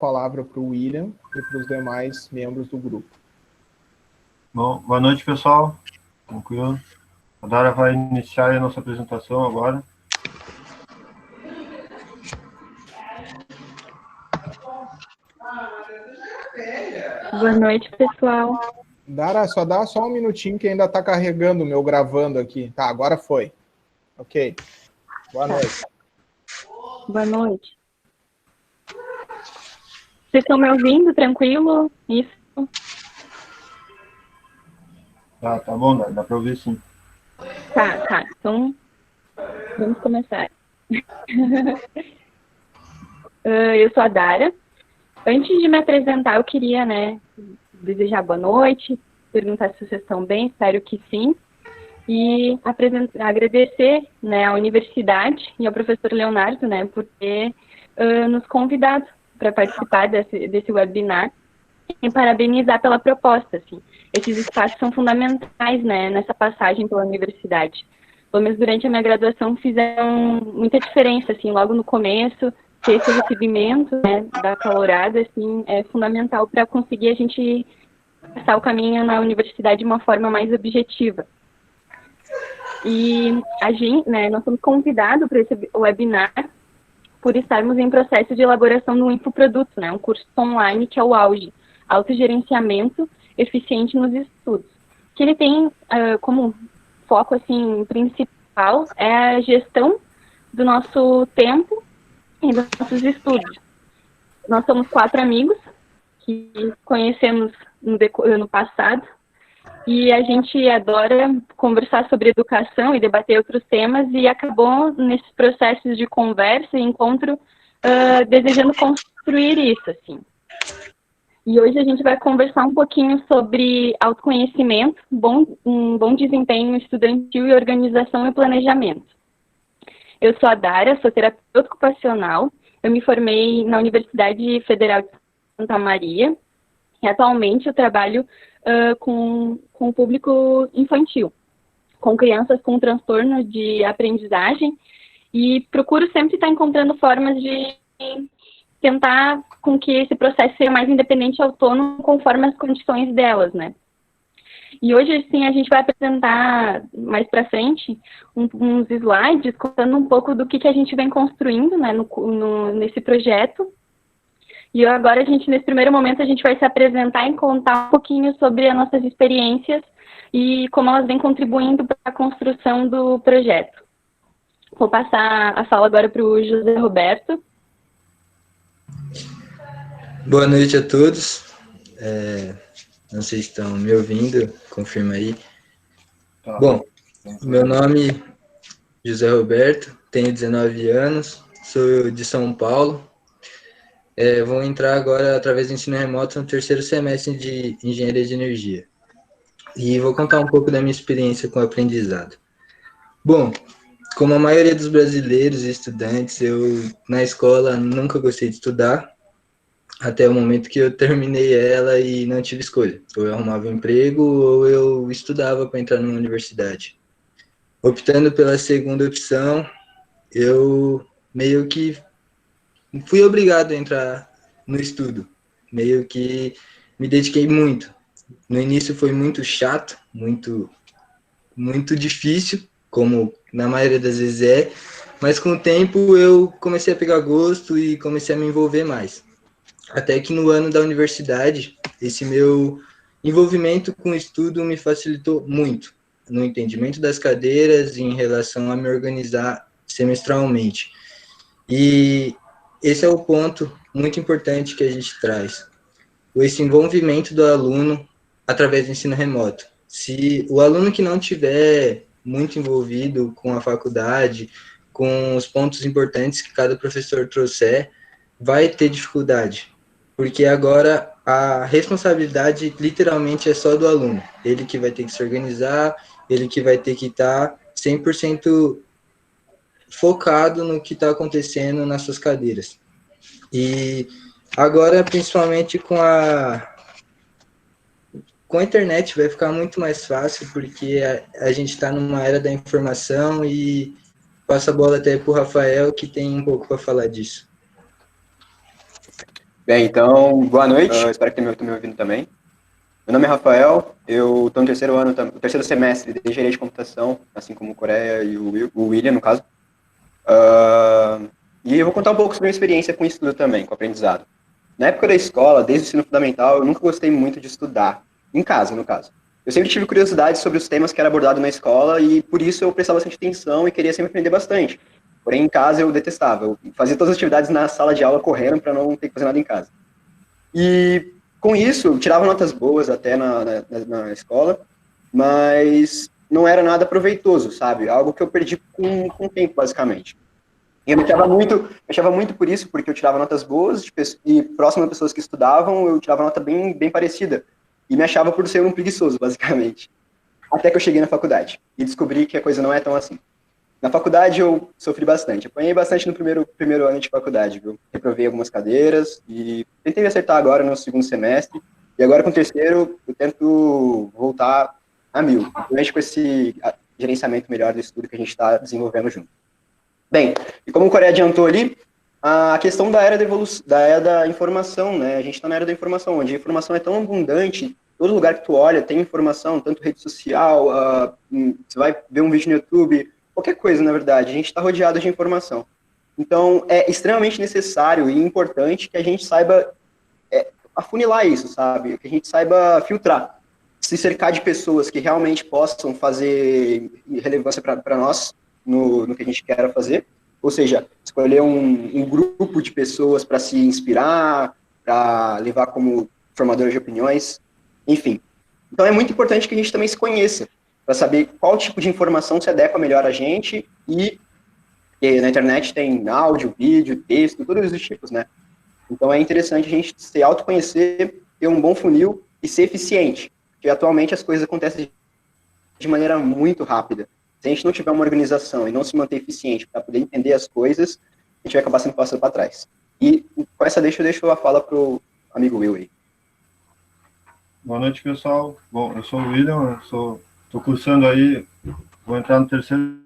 palavra para o William e para os demais membros do grupo. Bom, boa noite, pessoal. Tranquilo. A Dara vai iniciar a nossa apresentação agora. Boa noite, pessoal. Dara, dá só um minutinho que ainda está carregando o meu gravando aqui. Tá, agora foi. Ok. Boa noite. Boa noite. Vocês estão me ouvindo? Tranquilo? Isso? Tá bom, dá para ouvir sim. Tá. Então, vamos começar. Eu sou a Dara. Antes de me apresentar, eu queria, desejar boa noite, perguntar se vocês estão bem, espero que sim. E agradecer, à universidade e ao professor Leonardo, por ter nos convidado para participar desse webinar e parabenizar pela proposta, assim. Esses espaços são fundamentais, nessa passagem pela universidade. Pelo menos durante a minha graduação fizeram muita diferença, assim, logo no começo, ter esse recebimento, da calorada, assim, é fundamental para conseguir a gente passar o caminho na universidade de uma forma mais objetiva. E a gente, nós somos convidados para esse webinar por estarmos em processo de elaboração do infoproduto, um curso online que é o AUGE, Autogerenciamento Eficiente nos Estudos, que ele tem como foco, assim, principal é a gestão do nosso tempo e dos nossos estudos. Nós somos 4 amigos que conhecemos no passado e a gente adora conversar sobre educação e debater outros temas e acabou nesses processos de conversa e encontro desejando construir isso, assim. E hoje a gente vai conversar um pouquinho sobre autoconhecimento, um bom desempenho estudantil e organização e planejamento. Eu sou a Dara, sou terapeuta ocupacional, eu me formei na Universidade Federal de Santa Maria e atualmente eu trabalho com o público infantil, com crianças com transtorno de aprendizagem e procuro sempre estar encontrando formas de tentar com que esse processo seja mais independente e autônomo conforme as condições delas, E hoje, assim, a gente vai apresentar mais para frente uns slides contando um pouco do que a gente vem construindo, nesse projeto. E agora, nesse primeiro momento, a gente vai se apresentar e contar um pouquinho sobre as nossas experiências e como elas vêm contribuindo para a construção do projeto. Vou passar a fala agora para o José Roberto. Boa noite a todos. Não sei se estão me ouvindo, confirma aí. Bom, meu nome é José Roberto, tenho 19 anos, sou de São Paulo. Vou entrar agora, através do ensino remoto, no 3º semestre de Engenharia de Energia. E vou contar um pouco da minha experiência com o aprendizado. Bom, como a maioria dos brasileiros e estudantes, eu, na escola, nunca gostei de estudar, até o momento que eu terminei ela e não tive escolha. Ou eu arrumava um emprego, ou eu estudava para entrar numa universidade. Optando pela segunda opção, eu meio que fui obrigado a entrar no estudo. Meio que me dediquei muito. No início foi muito chato, muito difícil, como na maioria das vezes mas com o tempo eu comecei a pegar gosto e comecei a me envolver mais. Até que no ano da universidade, esse meu envolvimento com o estudo me facilitou muito no entendimento das cadeiras em relação a me organizar semestralmente. E esse é o ponto muito importante que a gente traz, esse envolvimento do aluno através do ensino remoto. Se o aluno que não tiver muito envolvido com a faculdade, com os pontos importantes que cada professor trouxer, vai ter dificuldade, porque agora a responsabilidade literalmente é só do aluno, ele que vai ter que se organizar, ele que vai ter que estar 100% focado no que está acontecendo nas suas cadeiras. E agora, principalmente com a internet, vai ficar muito mais fácil, porque a gente está numa era da informação e passo a bola até para o Rafael, que tem um pouco para falar disso. Bem, então, boa noite. Espero que tenham me ouvindo também. Meu nome é Rafael, eu estou no terceiro ano, no terceiro semestre de engenharia de computação, assim como o Coreia e o William, no caso. E eu vou contar um pouco sobre a minha experiência com estudo também, com aprendizado. Na época da escola, desde o ensino fundamental, eu nunca gostei muito de estudar, em casa, no caso. Eu sempre tive curiosidade sobre os temas que eram abordados na escola e por isso eu prestava bastante atenção e queria sempre aprender bastante. Porém, em casa eu detestava. Eu fazia todas as atividades na sala de aula correndo para não ter que fazer nada em casa. E com isso, eu tirava notas boas até na escola, mas não era nada proveitoso, sabe? Algo que eu perdi com o tempo, basicamente. E eu me achava muito por isso, porque eu tirava notas boas e próximo a pessoas que estudavam, eu tirava nota bem parecida. E me achava por ser um preguiçoso, basicamente. Até que eu cheguei na faculdade e descobri que a coisa não é tão assim. Na faculdade eu sofri bastante. Apanhei bastante no primeiro ano de faculdade, viu? Reprovei algumas cadeiras e tentei me acertar agora no segundo semestre. E agora com o terceiro eu tento voltar a 1000, principalmente com esse gerenciamento melhor do estudo que a gente está desenvolvendo junto. Bem, e como o Coreia adiantou ali, a questão da era da informação, né? A gente está na era da informação, onde a informação é tão abundante, todo lugar que tu olha tem informação, tanto rede social, você vai ver um vídeo no YouTube, qualquer coisa, na verdade, a gente está rodeado de informação. Então, é extremamente necessário e importante que a gente saiba afunilar isso, sabe? Que a gente saiba filtrar, se cercar de pessoas que realmente possam fazer relevância para nós no que a gente quer fazer, ou seja, escolher um grupo de pessoas para se inspirar, para levar como formadores de opiniões, enfim. Então, é muito importante que a gente também se conheça, para saber qual tipo de informação se adequa melhor a gente e na internet tem áudio, vídeo, texto, todos os tipos, né? Então é interessante a gente se autoconhecer, ter um bom funil e ser eficiente, porque atualmente as coisas acontecem de maneira muito rápida. Se a gente não tiver uma organização e não se manter eficiente para poder entender as coisas, a gente vai acabar sendo passado para trás. E com essa eu deixo a fala para o amigo Will aí. Boa noite, pessoal. Bom, eu sou o William, estou cursando aí, vou entrar no terceiro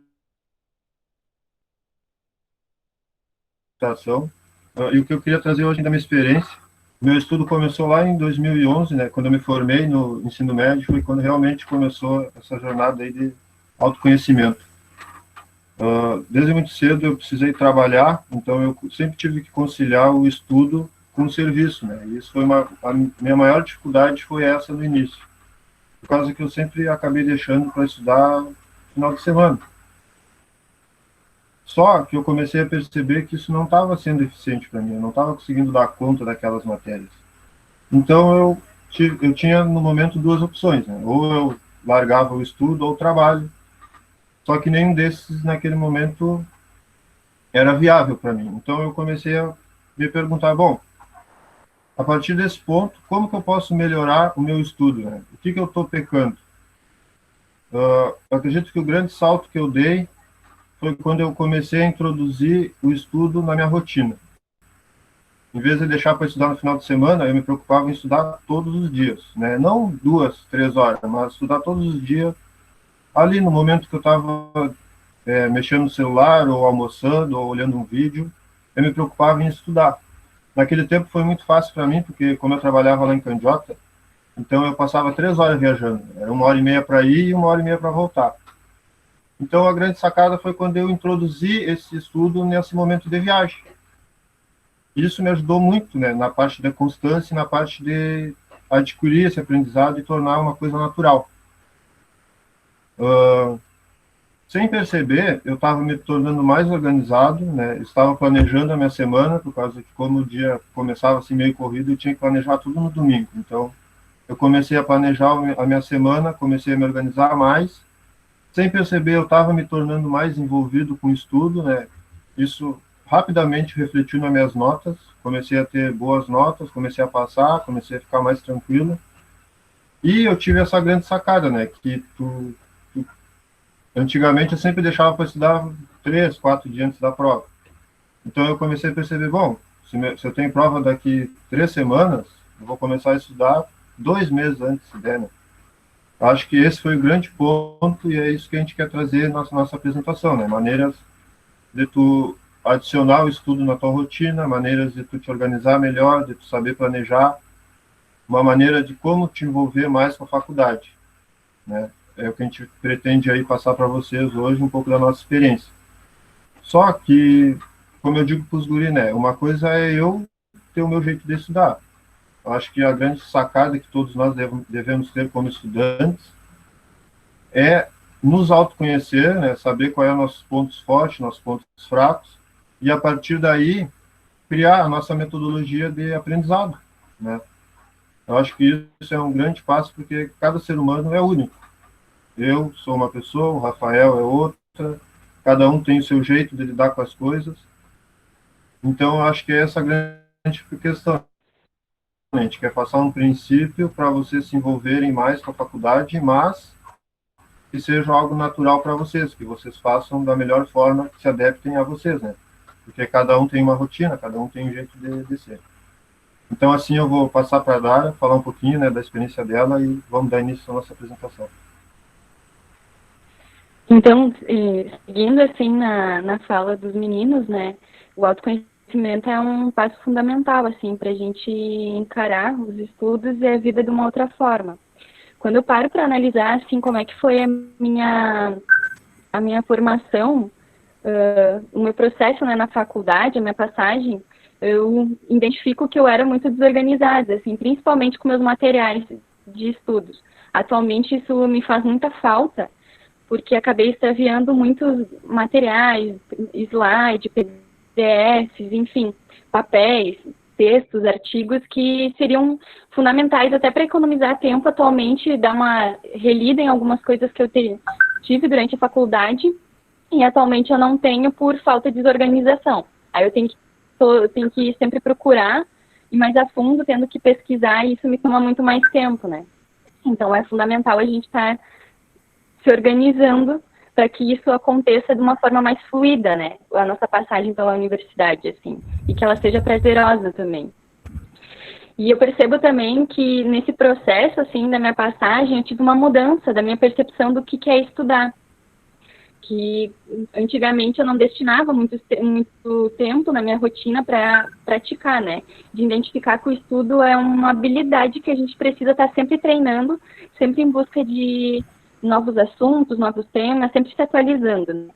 estação. E o que eu queria trazer hoje da minha experiência, meu estudo começou lá em 2011, né, quando eu me formei no ensino médio, foi quando realmente começou essa jornada aí de autoconhecimento. Desde muito cedo eu precisei trabalhar, então eu sempre tive que conciliar o estudo com o serviço, né, e isso foi a minha maior dificuldade foi essa no início, por causa que eu sempre acabei deixando para estudar no final de semana. Só que eu comecei a perceber que isso não estava sendo eficiente para mim, eu não estava conseguindo dar conta daquelas matérias. Então eu tinha no momento duas opções, né? Ou eu largava o estudo ou o trabalho. Só que nenhum desses naquele momento era viável para mim. Então eu comecei a me perguntar, bom, a partir desse ponto, como que eu posso melhorar o meu estudo, né? O que eu estou pecando? Eu acredito que o grande salto que eu dei foi quando eu comecei a introduzir o estudo na minha rotina. Em vez de deixar para estudar no final de semana, eu me preocupava em estudar todos os dias, né? Não 2, 3 horas, mas estudar todos os dias, ali no momento que eu estava mexendo no celular, ou almoçando, ou olhando um vídeo, eu me preocupava em estudar. Naquele tempo foi muito fácil para mim, porque como eu trabalhava lá em Candiota, então eu passava 3 horas viajando, era 1h30 para ir e 1h30 para voltar. Então, a grande sacada foi quando eu introduzi esse estudo nesse momento de viagem. Isso me ajudou muito, né, na parte da constância, na parte de adquirir esse aprendizado e tornar uma coisa natural. Sem perceber, eu estava me tornando mais organizado, né, estava planejando a minha semana, por causa que como o dia começava assim meio corrido, eu tinha que planejar tudo no domingo. Então, eu comecei a planejar a minha semana, comecei a me organizar mais. Sem perceber, eu estava me tornando mais envolvido com o estudo, né? Isso rapidamente refletiu nas minhas notas, comecei a ter boas notas, comecei a passar, comecei a ficar mais tranquilo. E eu tive essa grande sacada, né? Que antigamente eu sempre deixava para estudar 3, 4 dias antes da prova. Então eu comecei a perceber, bom, se eu tenho prova daqui 3 semanas, eu vou começar a estudar 2 meses antes, se der, né? Acho que esse foi o grande ponto e é isso que a gente quer trazer na nossa apresentação, né? Maneiras de tu adicionar o estudo na tua rotina, maneiras de tu te organizar melhor, de tu saber planejar, uma maneira de como te envolver mais com a faculdade, né? É o que a gente pretende aí passar para vocês hoje, um pouco da nossa experiência. Só que, como eu digo para os guri, né, uma coisa é eu ter o meu jeito de estudar. Eu acho que a grande sacada que todos nós devemos ter como estudantes é nos autoconhecer, né, saber quais são nossos pontos fortes, nossos pontos fracos, e a partir daí criar a nossa metodologia de aprendizado, né? Eu acho que isso é um grande passo, porque cada ser humano é único. Eu sou uma pessoa, o Rafael é outra, cada um tem o seu jeito de lidar com as coisas. Então, eu acho que é essa a grande questão. A gente quer passar um princípio para vocês se envolverem mais com a faculdade, mas que seja algo natural para vocês, que vocês façam da melhor forma, que se adaptem a vocês, né? Porque cada um tem uma rotina, cada um tem um jeito de ser. Então, assim, eu vou passar para a Dara, falar um pouquinho, né, da experiência dela e vamos dar início à nossa apresentação. Então, seguindo assim na fala dos meninos, né, o autoconhecimento é um passo fundamental, assim, para a gente encarar os estudos e a vida de uma outra forma. Quando eu paro para analisar, assim, como é que foi a minha formação, o meu processo, né, na faculdade, a minha passagem, eu identifico que eu era muito desorganizada, assim, principalmente com meus materiais de estudos. Atualmente isso me faz muita falta, porque acabei extraviando muitos materiais, slide, PDFs, enfim, papéis, textos, artigos que seriam fundamentais até para economizar tempo atualmente, dar uma relida em algumas coisas que eu tive durante a faculdade e atualmente eu não tenho por falta de desorganização. Aí eu tenho que sempre procurar ir mais a fundo, tendo que pesquisar, e isso me toma muito mais tempo, né? Então é fundamental a gente estar se organizando para que isso aconteça de uma forma mais fluida, né? A nossa passagem pela universidade, assim, e que ela seja prazerosa também. E eu percebo também que nesse processo, assim, da minha passagem, eu tive uma mudança da minha percepção do que é estudar. Que antigamente eu não destinava muito tempo na minha rotina para praticar, né? De identificar que o estudo é uma habilidade que a gente precisa estar sempre treinando, sempre em busca de novos assuntos, novos temas, sempre se atualizando, né?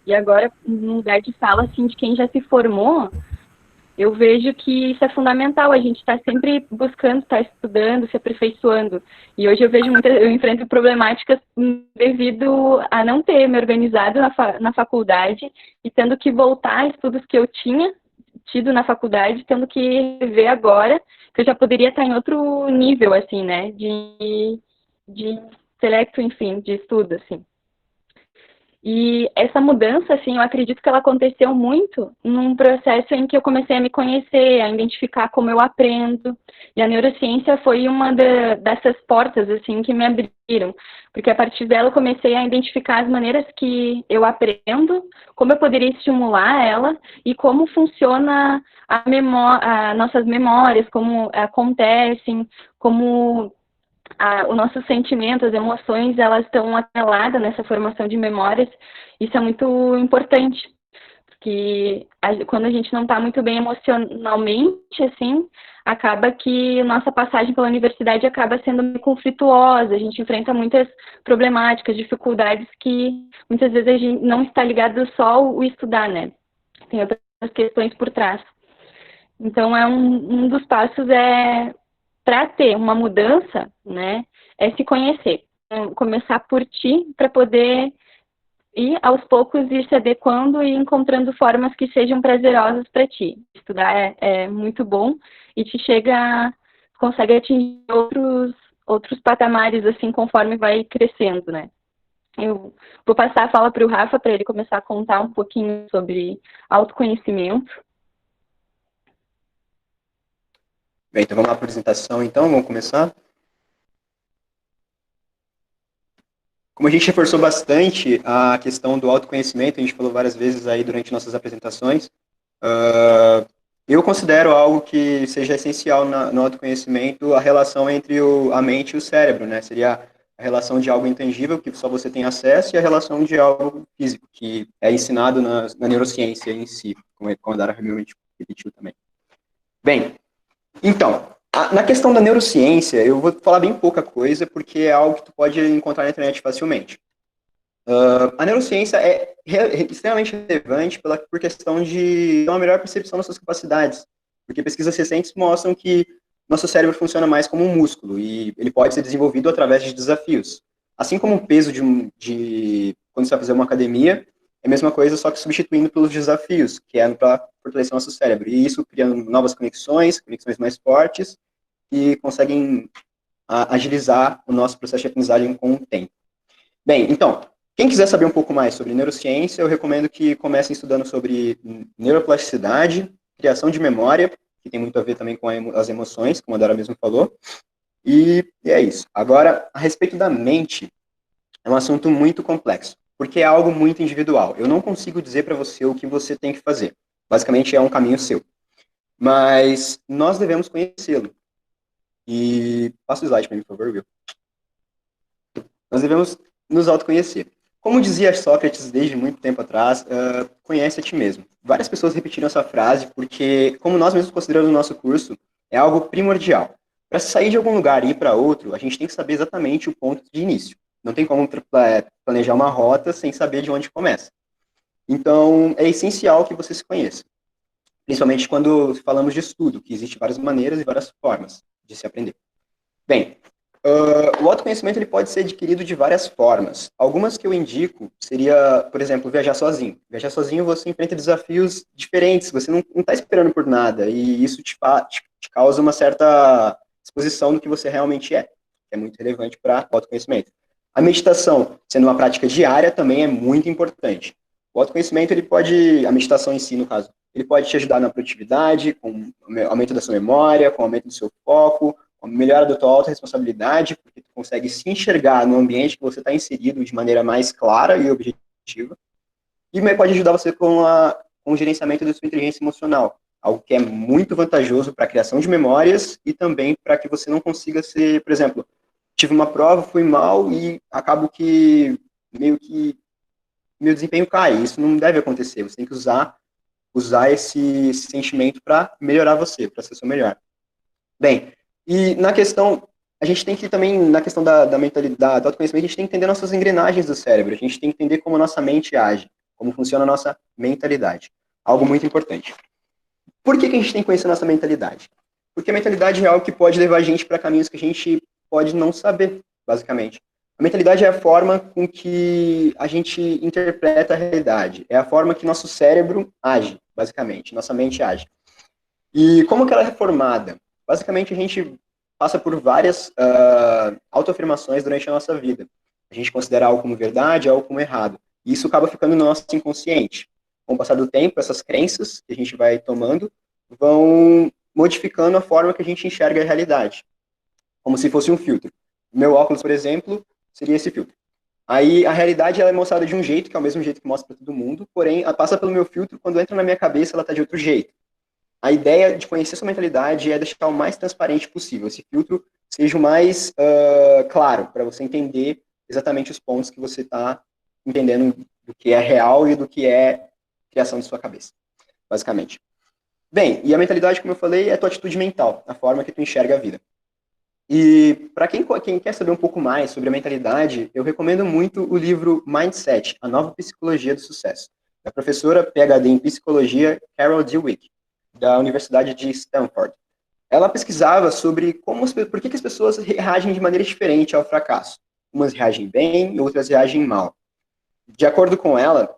E agora, no lugar de fala, assim, de quem já se formou, eu vejo que isso é fundamental, a gente está sempre buscando, está estudando, se aperfeiçoando. E hoje eu enfrento problemáticas devido a não ter me organizado na faculdade e tendo que voltar a estudos que eu tinha tido na faculdade, tendo que ver agora que eu já poderia estar em outro nível, assim, né, de selecto, enfim, de estudo, assim. E essa mudança, assim, eu acredito que ela aconteceu muito num processo em que eu comecei a me conhecer, a identificar como eu aprendo. E a neurociência foi uma dessas portas, assim, que me abriram. Porque a partir dela eu comecei a identificar as maneiras que eu aprendo, como eu poderia estimular ela e como funciona nossas memórias, como acontecem, como os nossos sentimentos, as emoções, elas estão atreladas nessa formação de memórias. Isso é muito importante, porque quando a gente não está muito bem emocionalmente, assim, acaba que nossa passagem pela universidade acaba sendo meio conflituosa, a gente enfrenta muitas problemáticas, dificuldades que muitas vezes a gente não está ligado só o estudar, né? Tem outras questões por trás. Então, um dos passos para ter uma mudança, né, é se conhecer. Começar por ti, para poder ir aos poucos ir se adequando e encontrando formas que sejam prazerosas para ti. Estudar é muito bom e consegue atingir outros patamares, assim, conforme vai crescendo, né. Eu vou passar a fala para o Rafa, para ele começar a contar um pouquinho sobre autoconhecimento. Bem, então vamos lá para a apresentação, então, vamos começar. Como a gente reforçou bastante a questão do autoconhecimento, a gente falou várias vezes aí durante nossas apresentações, eu considero algo que seja essencial no autoconhecimento a relação entre a mente e o cérebro, né? Seria a relação de algo intangível, que só você tem acesso, e a relação de algo físico, que é ensinado na neurociência em si. como a Dara realmente repetiu também. Bem, então, na questão da neurociência, eu vou falar bem pouca coisa, porque é algo que tu pode encontrar na internet facilmente. A neurociência é extremamente relevante por questão de ter uma melhor percepção das suas capacidades, porque pesquisas recentes mostram que nosso cérebro funciona mais como um músculo, e ele pode ser desenvolvido através de desafios. Assim como o peso quando você vai fazer uma academia, é a mesma coisa, só que substituindo pelos desafios, que é para fortalecer nosso cérebro. E isso criando novas conexões mais fortes, e conseguem agilizar o nosso processo de aprendizagem com o tempo. Bem, então, quem quiser saber um pouco mais sobre neurociência, eu recomendo que comecem estudando sobre neuroplasticidade, criação de memória, que tem muito a ver também com as emoções, como a Dara mesmo falou, e é isso. Agora, a respeito da mente, é um assunto muito complexo, porque é algo muito individual. Eu não consigo dizer para você o que você tem que fazer. Basicamente, é um caminho seu. Mas nós devemos conhecê-lo. E passa o slide para mim, por favor, Will. Nós devemos nos autoconhecer. Como dizia Sócrates desde muito tempo atrás, conhece a ti mesmo. Várias pessoas repetiram essa frase porque, como nós mesmos consideramos o nosso curso, é algo primordial. Para sair de algum lugar e ir para outro, a gente tem que saber exatamente o ponto de início. Não tem como planejar uma rota sem saber de onde começa. Então, é essencial que você se conheça. Principalmente quando falamos de estudo, que existem várias maneiras e várias formas de se aprender. Bem, o autoconhecimento ele pode ser adquirido de várias formas. Algumas que eu indico seria, por exemplo, viajar sozinho. Viajar sozinho você enfrenta desafios diferentes, você não está esperando por nada, e isso te causa uma certa exposição do que você realmente é, que é muito relevante para o autoconhecimento. A meditação, sendo uma prática diária, também é muito importante. O autoconhecimento, a meditação em si, no caso, ele pode te ajudar na produtividade, com o aumento da sua memória, com o aumento do seu foco, com a melhora da tua autorresponsabilidade, porque tu consegue se enxergar no ambiente que você está inserido de maneira mais clara e objetiva. E também pode ajudar você com o gerenciamento da sua inteligência emocional, algo que é muito vantajoso para a criação de memórias e também para que você não consiga ser, por exemplo, tive uma prova, fui mal e acabo que meio que meu desempenho cai. Isso não deve acontecer. Você tem que usar esse sentimento para melhorar você, para ser seu melhor. Bem, e na questão, a gente tem que também, na questão da mentalidade, do autoconhecimento, a gente tem que entender nossas engrenagens do cérebro, a gente tem que entender como a nossa mente age, como funciona a nossa mentalidade. Algo muito importante. Por que a gente tem que conhecer a nossa mentalidade? Porque a mentalidade é algo que pode levar a gente para caminhos que a gente pode não saber, basicamente. A mentalidade é a forma com que a gente interpreta a realidade. É a forma que nosso cérebro age, basicamente. Nossa mente age. E como que ela é formada? Basicamente, a gente passa por várias autoafirmações durante a nossa vida. A gente considera algo como verdade, algo como errado. E isso acaba ficando no nosso inconsciente. Com o passar do tempo, essas crenças que a gente vai tomando vão modificando a forma que a gente enxerga a realidade. Como se fosse um filtro. O meu óculos, por exemplo, seria esse filtro. Aí a realidade ela é mostrada de um jeito, que é o mesmo jeito que mostra para todo mundo, porém, ela passa pelo meu filtro, quando entra na minha cabeça, ela está de outro jeito. A ideia de conhecer sua mentalidade é deixar o mais transparente possível. Esse filtro seja o mais claro, para você entender exatamente os pontos que você está entendendo do que é real e do que é criação de sua cabeça, basicamente. Bem, e a mentalidade, como eu falei, é a tua atitude mental, a forma que tu enxerga a vida. E para quem quer saber um pouco mais sobre a mentalidade, eu recomendo muito o livro Mindset, A Nova Psicologia do Sucesso, da professora PhD em Psicologia Carol Dweck, da Universidade de Stanford. Ela pesquisava sobre por que as pessoas reagem de maneira diferente ao fracasso. Umas reagem bem e outras reagem mal. De acordo com ela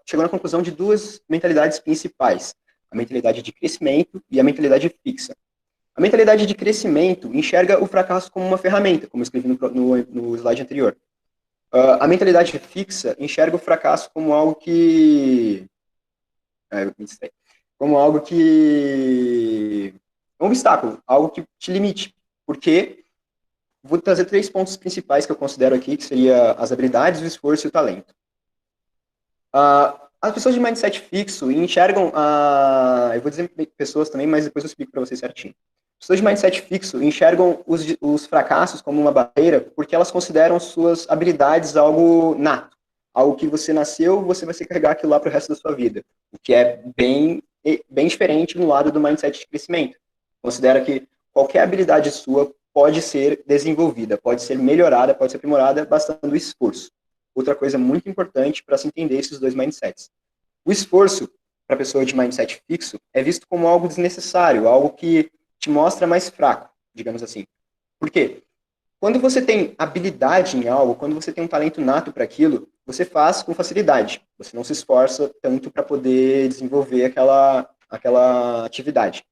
chegou na conclusão de duas mentalidades principais, a mentalidade de crescimento e a mentalidade fixa. A mentalidade de crescimento enxerga o fracasso como uma ferramenta, como eu escrevi no slide anterior. A mentalidade fixa enxerga o fracasso como algo que... um obstáculo, algo que te limite. Porque vou trazer 3 pontos principais que eu considero aqui, que seria as habilidades, o esforço e o talento. As pessoas de mindset fixo enxergam eu vou dizer pessoas também, mas depois eu explico para vocês certinho. Pessoas de mindset fixo enxergam os fracassos como uma barreira porque elas consideram suas habilidades algo nato, algo que você nasceu, você vai se carregar aquilo lá para o resto da sua vida. O que é bem diferente no lado do mindset de crescimento. Considera que qualquer habilidade sua pode ser desenvolvida, pode ser melhorada, pode ser aprimorada, bastando esforço. Outra coisa muito importante para se entender esses dois mindsets. O esforço, para a pessoa de mindset fixo, é visto como algo desnecessário, algo que te mostra mais fraco, digamos assim. Por quê? Quando você tem habilidade em algo, quando você tem um talento nato para aquilo, você faz com facilidade. Você não se esforça tanto para poder desenvolver aquela atividade.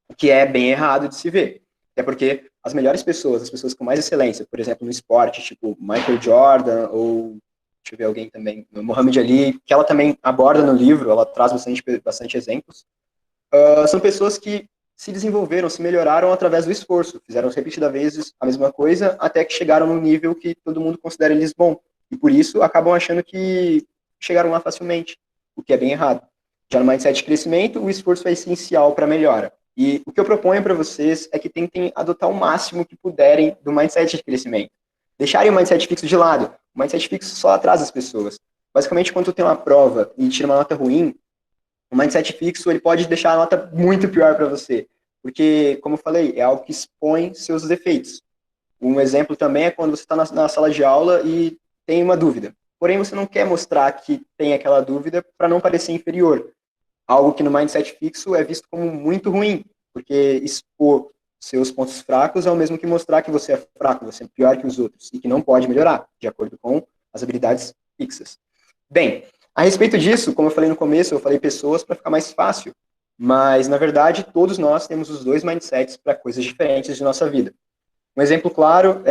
O que é bem errado de se ver. Até porque as melhores pessoas, as pessoas com mais excelência, por exemplo, no esporte, tipo Michael Jordan, ou deixa eu ver alguém também, Muhammad Ali, que ela também aborda no livro, ela traz bastante exemplos, são pessoas que se desenvolveram, se melhoraram através do esforço, fizeram repetidas vezes a mesma coisa, até que chegaram num nível que todo mundo considera eles bom. E por isso acabam achando que chegaram lá facilmente, o que é bem errado. Já no mindset de crescimento, o esforço é essencial para a melhora. E o que eu proponho para vocês é que tentem adotar o máximo que puderem do mindset de crescimento. Deixarem o mindset fixo de lado. O mindset fixo só atrasa as pessoas. Basicamente, quando tu tem uma prova e tira uma nota ruim, o mindset fixo ele pode deixar a nota muito pior para você. Porque, como eu falei, é algo que expõe seus defeitos. Um exemplo também é quando você está na sala de aula e tem uma dúvida. Porém, você não quer mostrar que tem aquela dúvida para não parecer inferior. Algo que no mindset fixo é visto como muito ruim, porque expor seus pontos fracos é o mesmo que mostrar que você é fraco, você é pior que os outros, e que não pode melhorar, de acordo com as habilidades fixas. Bem, a respeito disso, como eu falei no começo, eu falei pessoas para ficar mais fácil, mas, na verdade, todos nós temos os dois mindsets para coisas diferentes de nossa vida. Um exemplo claro,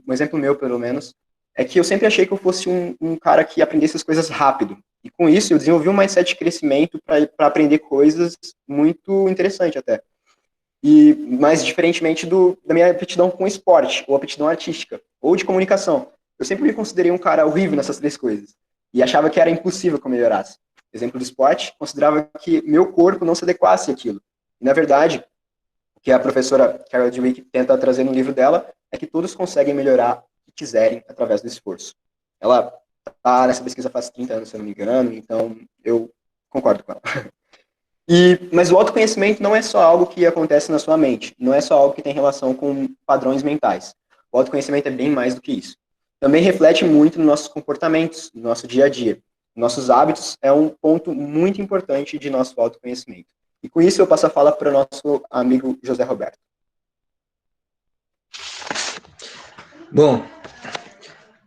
um exemplo meu, pelo menos, é que eu sempre achei que eu fosse um cara que aprendesse as coisas rápido. E com isso, eu desenvolvi um mindset de crescimento para aprender coisas muito interessantes até. Mas diferentemente da minha aptidão com esporte, ou aptidão artística, ou de comunicação. Eu sempre me considerei um cara horrível nessas três coisas. E achava que era impossível que eu melhorasse. Exemplo do esporte, considerava que meu corpo não se adequasse àquilo. E, na verdade, o que a professora Carol Dweck tenta trazer no livro dela é que todos conseguem melhorar o que quiserem através do esforço. Ela está nessa pesquisa faz 30 anos, se eu não me engano, então eu concordo com ela. Mas o autoconhecimento não é só algo que acontece na sua mente, não é só algo que tem relação com padrões mentais. O autoconhecimento é bem mais do que isso. Também reflete muito nos nossos comportamentos, no nosso dia a dia. Nossos hábitos é um ponto muito importante de nosso autoconhecimento. E com isso eu passo a fala para o nosso amigo José Roberto. Bom,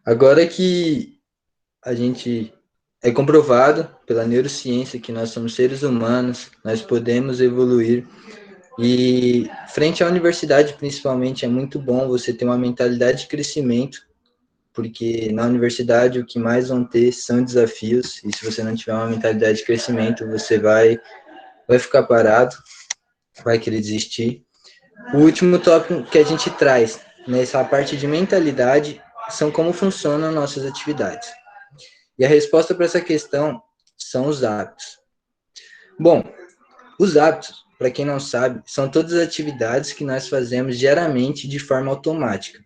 agora que a gente é comprovado pela neurociência que nós somos seres humanos, nós podemos evoluir, e frente à universidade principalmente é muito bom você ter uma mentalidade de crescimento, porque na universidade o que mais vão ter são desafios, e se você não tiver uma mentalidade de crescimento, você vai ficar parado, vai querer desistir. O último tópico que a gente traz nessa parte de mentalidade são como funcionam nossas atividades. E a resposta para essa questão são os hábitos. Bom, os hábitos, para quem não sabe, são todas as atividades que nós fazemos diariamente de forma automática.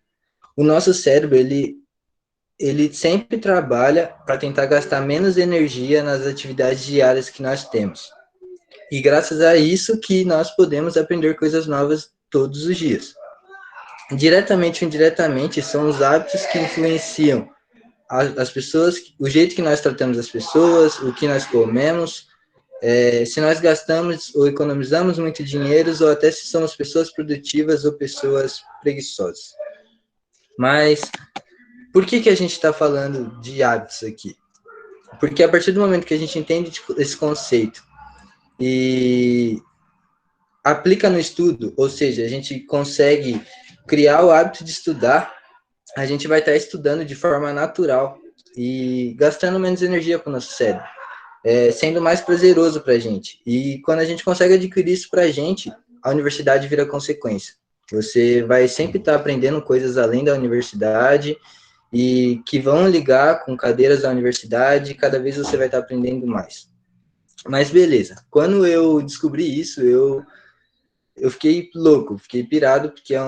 O nosso cérebro, ele sempre trabalha para tentar gastar menos energia nas atividades diárias que nós temos. E graças a isso que nós podemos aprender coisas novas todos os dias. Diretamente ou indiretamente, são os hábitos que influenciam as pessoas, o jeito que nós tratamos as pessoas, o que nós comemos, se nós gastamos ou economizamos muito dinheiro, ou até se somos pessoas produtivas ou pessoas preguiçosas. Mas por que a gente está falando de hábitos aqui? Porque a partir do momento que a gente entende esse conceito e aplica no estudo, ou seja, a gente consegue criar o hábito de estudar, a gente vai estar estudando de forma natural e gastando menos energia para o nosso cérebro, sendo mais prazeroso para a gente. E quando a gente consegue adquirir isso para a gente, a universidade vira consequência. Você vai sempre estar aprendendo coisas além da universidade e que vão ligar com cadeiras da universidade, e cada vez você vai estar aprendendo mais. Mas beleza, quando eu descobri isso, eu fiquei louco, fiquei pirado, porque é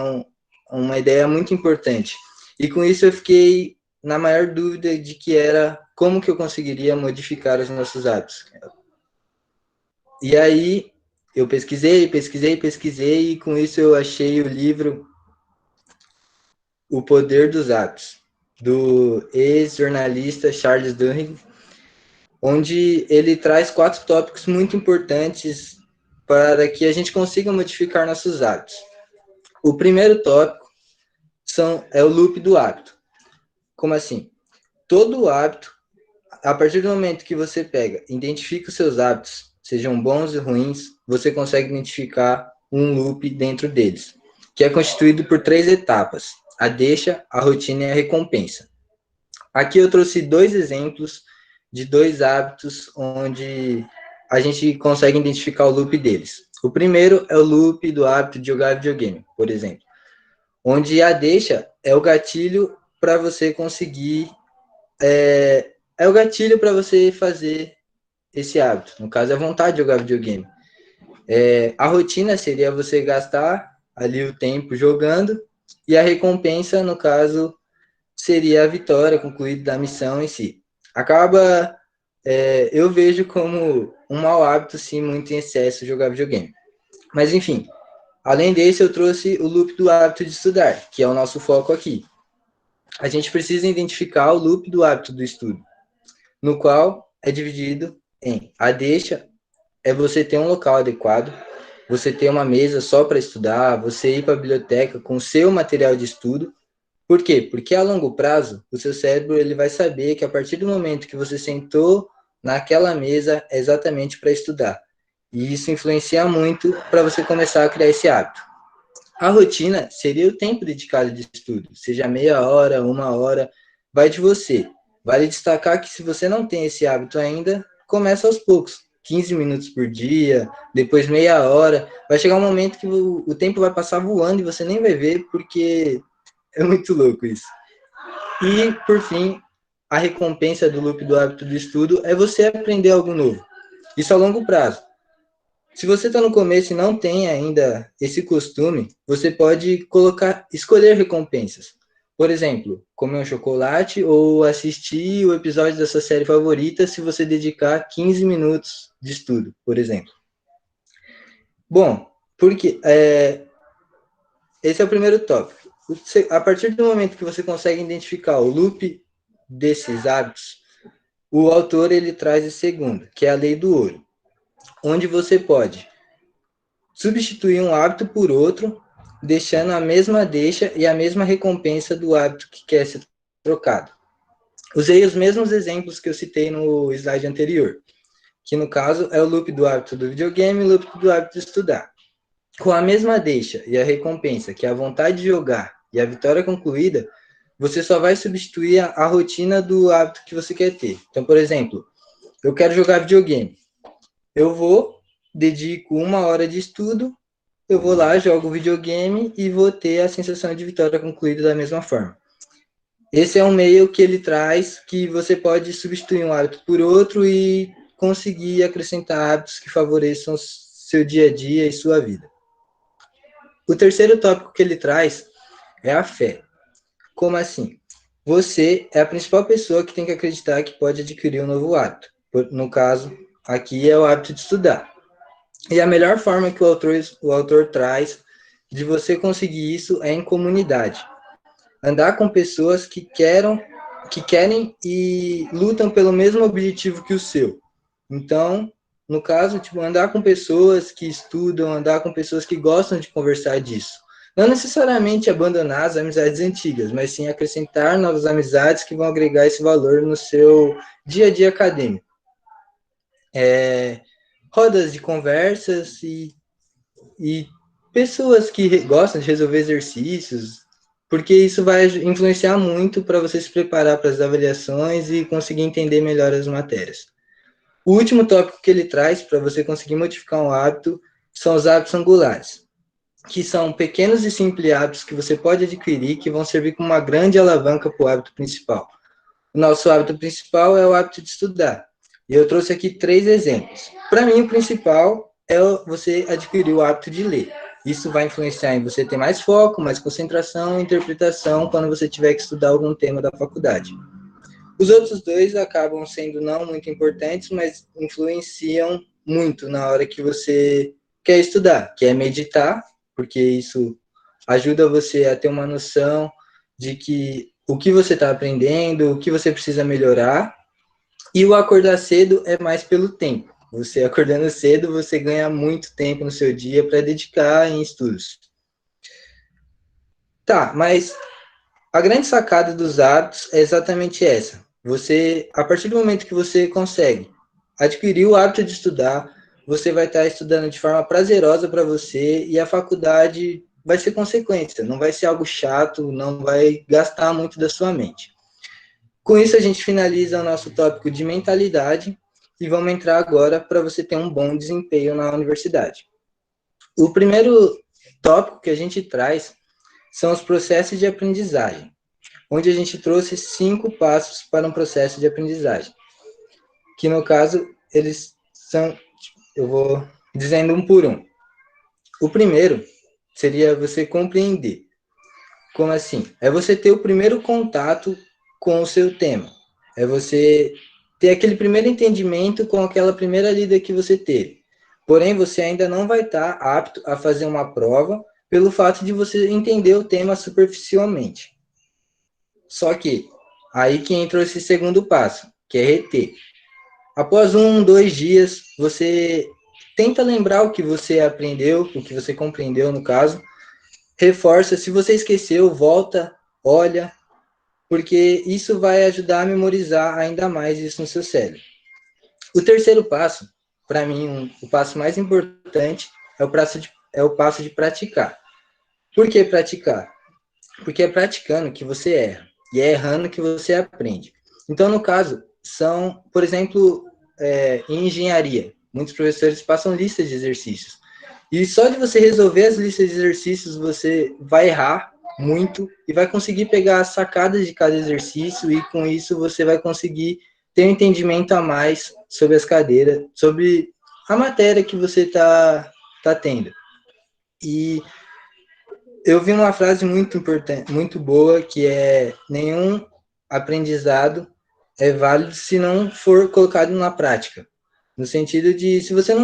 uma ideia muito importante. E com isso eu fiquei na maior dúvida de que era como que eu conseguiria modificar os nossos hábitos. E aí, eu pesquisei, e com isso eu achei o livro O Poder dos Hábitos, do ex-jornalista Charles Duhigg, onde ele traz 4 tópicos muito importantes para que a gente consiga modificar nossos hábitos. O primeiro tópico é o loop do hábito. Como assim? Todo hábito, a partir do momento que você identifica os seus hábitos, sejam bons e ruins, você consegue identificar um loop dentro deles, que é constituído por 3 etapas: a deixa, a rotina e a recompensa. Aqui eu trouxe 2 exemplos de 2 hábitos onde a gente consegue identificar o loop deles. O primeiro é o loop do hábito de jogar videogame, por exemplo, onde a deixa é o gatilho para você conseguir, é o gatilho para você fazer esse hábito. No caso, é a vontade de jogar videogame. A rotina seria você gastar ali o tempo jogando, e a recompensa, no caso, seria a vitória concluída da missão em si. Eu vejo como um mau hábito, sim, muito em excesso, jogar videogame. Mas, enfim, além desse, eu trouxe o loop do hábito de estudar, que é o nosso foco aqui. A gente precisa identificar o loop do hábito do estudo, no qual é dividido em a deixa, é você ter um local adequado, você ter uma mesa só para estudar, você ir para a biblioteca com o seu material de estudo. Por quê? Porque a longo prazo, o seu cérebro ele vai saber que a partir do momento que você sentou naquela mesa é exatamente para estudar. E isso influencia muito para você começar a criar esse hábito. A rotina seria o tempo dedicado de estudo, seja meia hora, 1 hora, vai de você. Vale destacar que se você não tem esse hábito ainda, começa aos poucos, 15 minutos por dia, depois meia hora, vai chegar um momento que o tempo vai passar voando e você nem vai ver, porque é muito louco isso. E, por fim, a recompensa do loop do hábito do estudo é você aprender algo novo. Isso a longo prazo. Se você está no começo e não tem ainda esse costume, você pode escolher recompensas. Por exemplo, comer um chocolate ou assistir o episódio da sua série favorita se você dedicar 15 minutos de estudo, por exemplo. Bom, porque esse é o primeiro tópico. A partir do momento que você consegue identificar o loop desses hábitos, o autor ele traz o segundo, que é a lei do ouro, onde você pode substituir um hábito por outro, deixando a mesma deixa e a mesma recompensa do hábito que quer ser trocado. Usei os mesmos exemplos que eu citei no slide anterior, que no caso é o loop do hábito do videogame e o loop do hábito de estudar. Com a mesma deixa e a recompensa, que é a vontade de jogar e a vitória concluída, você só vai substituir a rotina do hábito que você quer ter. Então, por exemplo, eu quero jogar videogame. Eu dedico 1 hora de estudo, eu vou lá, jogo o videogame e vou ter a sensação de vitória concluída da mesma forma. Esse é um meio que ele traz que você pode substituir um hábito por outro e conseguir acrescentar hábitos que favoreçam seu dia a dia e sua vida. O terceiro tópico que ele traz é a fé. Como assim? Você é a principal pessoa que tem que acreditar que pode adquirir um novo hábito. No caso, aqui é o hábito de estudar. E a melhor forma que o autor traz de você conseguir isso é em comunidade. Andar com pessoas que querem e lutam pelo mesmo objetivo que o seu. Então, no caso, andar com pessoas que estudam, andar com pessoas que gostam de conversar disso. Não necessariamente abandonar as amizades antigas, mas sim acrescentar novas amizades que vão agregar esse valor no seu dia a dia acadêmico. Rodas de conversas e pessoas que gostam de resolver exercícios, porque isso vai influenciar muito para você se preparar para as avaliações e conseguir entender melhor as matérias. O último tópico que ele traz para você conseguir modificar um hábito são os hábitos angulares, que são pequenos e simples hábitos que você pode adquirir que vão servir como uma grande alavanca para o hábito principal. O nosso hábito principal é o hábito de estudar. E eu trouxe aqui 3 exemplos. Para mim, o principal é você adquirir o hábito de ler. Isso vai influenciar em você ter mais foco, mais concentração e interpretação quando você tiver que estudar algum tema da faculdade. Os outros dois acabam sendo não muito importantes, mas influenciam muito na hora que você quer estudar, que é meditar, porque isso ajuda você a ter uma noção de que o que você está aprendendo, o que você precisa melhorar, e o acordar cedo é mais pelo tempo. Você acordando cedo, você ganha muito tempo no seu dia para dedicar em estudos. Tá, mas a grande sacada dos hábitos é exatamente essa. Você, a partir do momento que você consegue adquirir o hábito de estudar, você vai estar estudando de forma prazerosa para você e a faculdade vai ser consequência, não vai ser algo chato, não vai gastar muito da sua mente. Com isso, a gente finaliza o nosso tópico de mentalidade e vamos entrar agora para você ter um bom desempenho na universidade. O primeiro tópico que a gente traz são os processos de aprendizagem, onde a gente trouxe 5 passos para um processo de aprendizagem, que no caso, eles são, eu vou dizendo um por um. O primeiro seria você compreender. Como assim? É você ter o primeiro contato com o seu tema. É você ter aquele primeiro entendimento com aquela primeira lida que você teve. Porém, você ainda não vai estar apto a fazer uma prova pelo fato de você entender o tema superficialmente. Só que, aí que entra esse segundo passo, que é reter. Após 1, 2 dias, você tenta lembrar o que você aprendeu, o que você compreendeu no caso, reforça, se você esqueceu, volta, olha, porque isso vai ajudar a memorizar ainda mais isso no seu cérebro. O terceiro passo, para mim, o passo mais importante, é o passo de praticar. Por que praticar? Porque é praticando que você erra, e é errando que você aprende. Então, no caso, são, por exemplo, em engenharia, muitos professores passam listas de exercícios. E só de você resolver as listas de exercícios, você vai errar muito e vai conseguir pegar as sacadas de cada exercício e com isso você vai conseguir ter um entendimento a mais sobre as cadeiras, sobre a matéria que você tá tendo. E eu vi uma frase muito importante, muito boa, que é: nenhum aprendizado é válido se não for colocado na prática. No sentido de, se você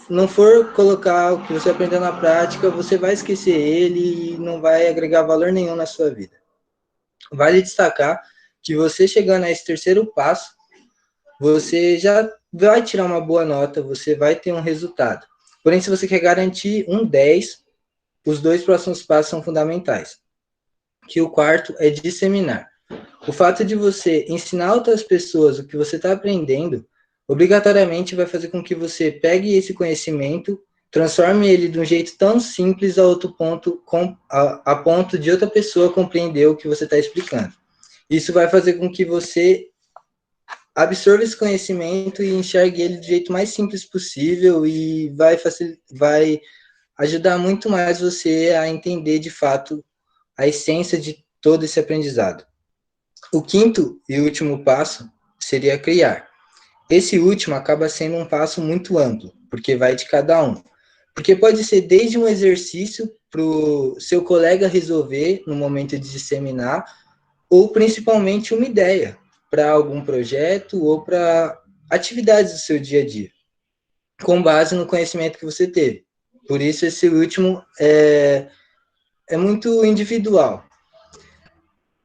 não for colocar o que você aprendeu na prática, você vai esquecer ele e não vai agregar valor nenhum na sua vida. Vale destacar que você chegando a esse terceiro passo, você já vai tirar uma boa nota, você vai ter um resultado. Porém, se você quer garantir um 10, os 2 próximos passos são fundamentais. Que o quarto é disseminar. O fato de você ensinar outras pessoas o que você está aprendendo, obrigatoriamente vai fazer com que você pegue esse conhecimento, transforme ele de um jeito tão simples a outro ponto, a ponto de outra pessoa compreender o que você está explicando. Isso vai fazer com que você absorva esse conhecimento e enxergue ele do jeito mais simples possível e vai ajudar muito mais você a entender de fato a essência de todo esse aprendizado. O quinto e último passo seria criar. Esse último acaba sendo um passo muito amplo, porque vai de cada um. Porque pode ser desde um exercício para o seu colega resolver no momento de disseminar, ou principalmente uma ideia para algum projeto ou para atividades do seu dia a dia, com base no conhecimento que você teve. Por isso, esse último é muito individual.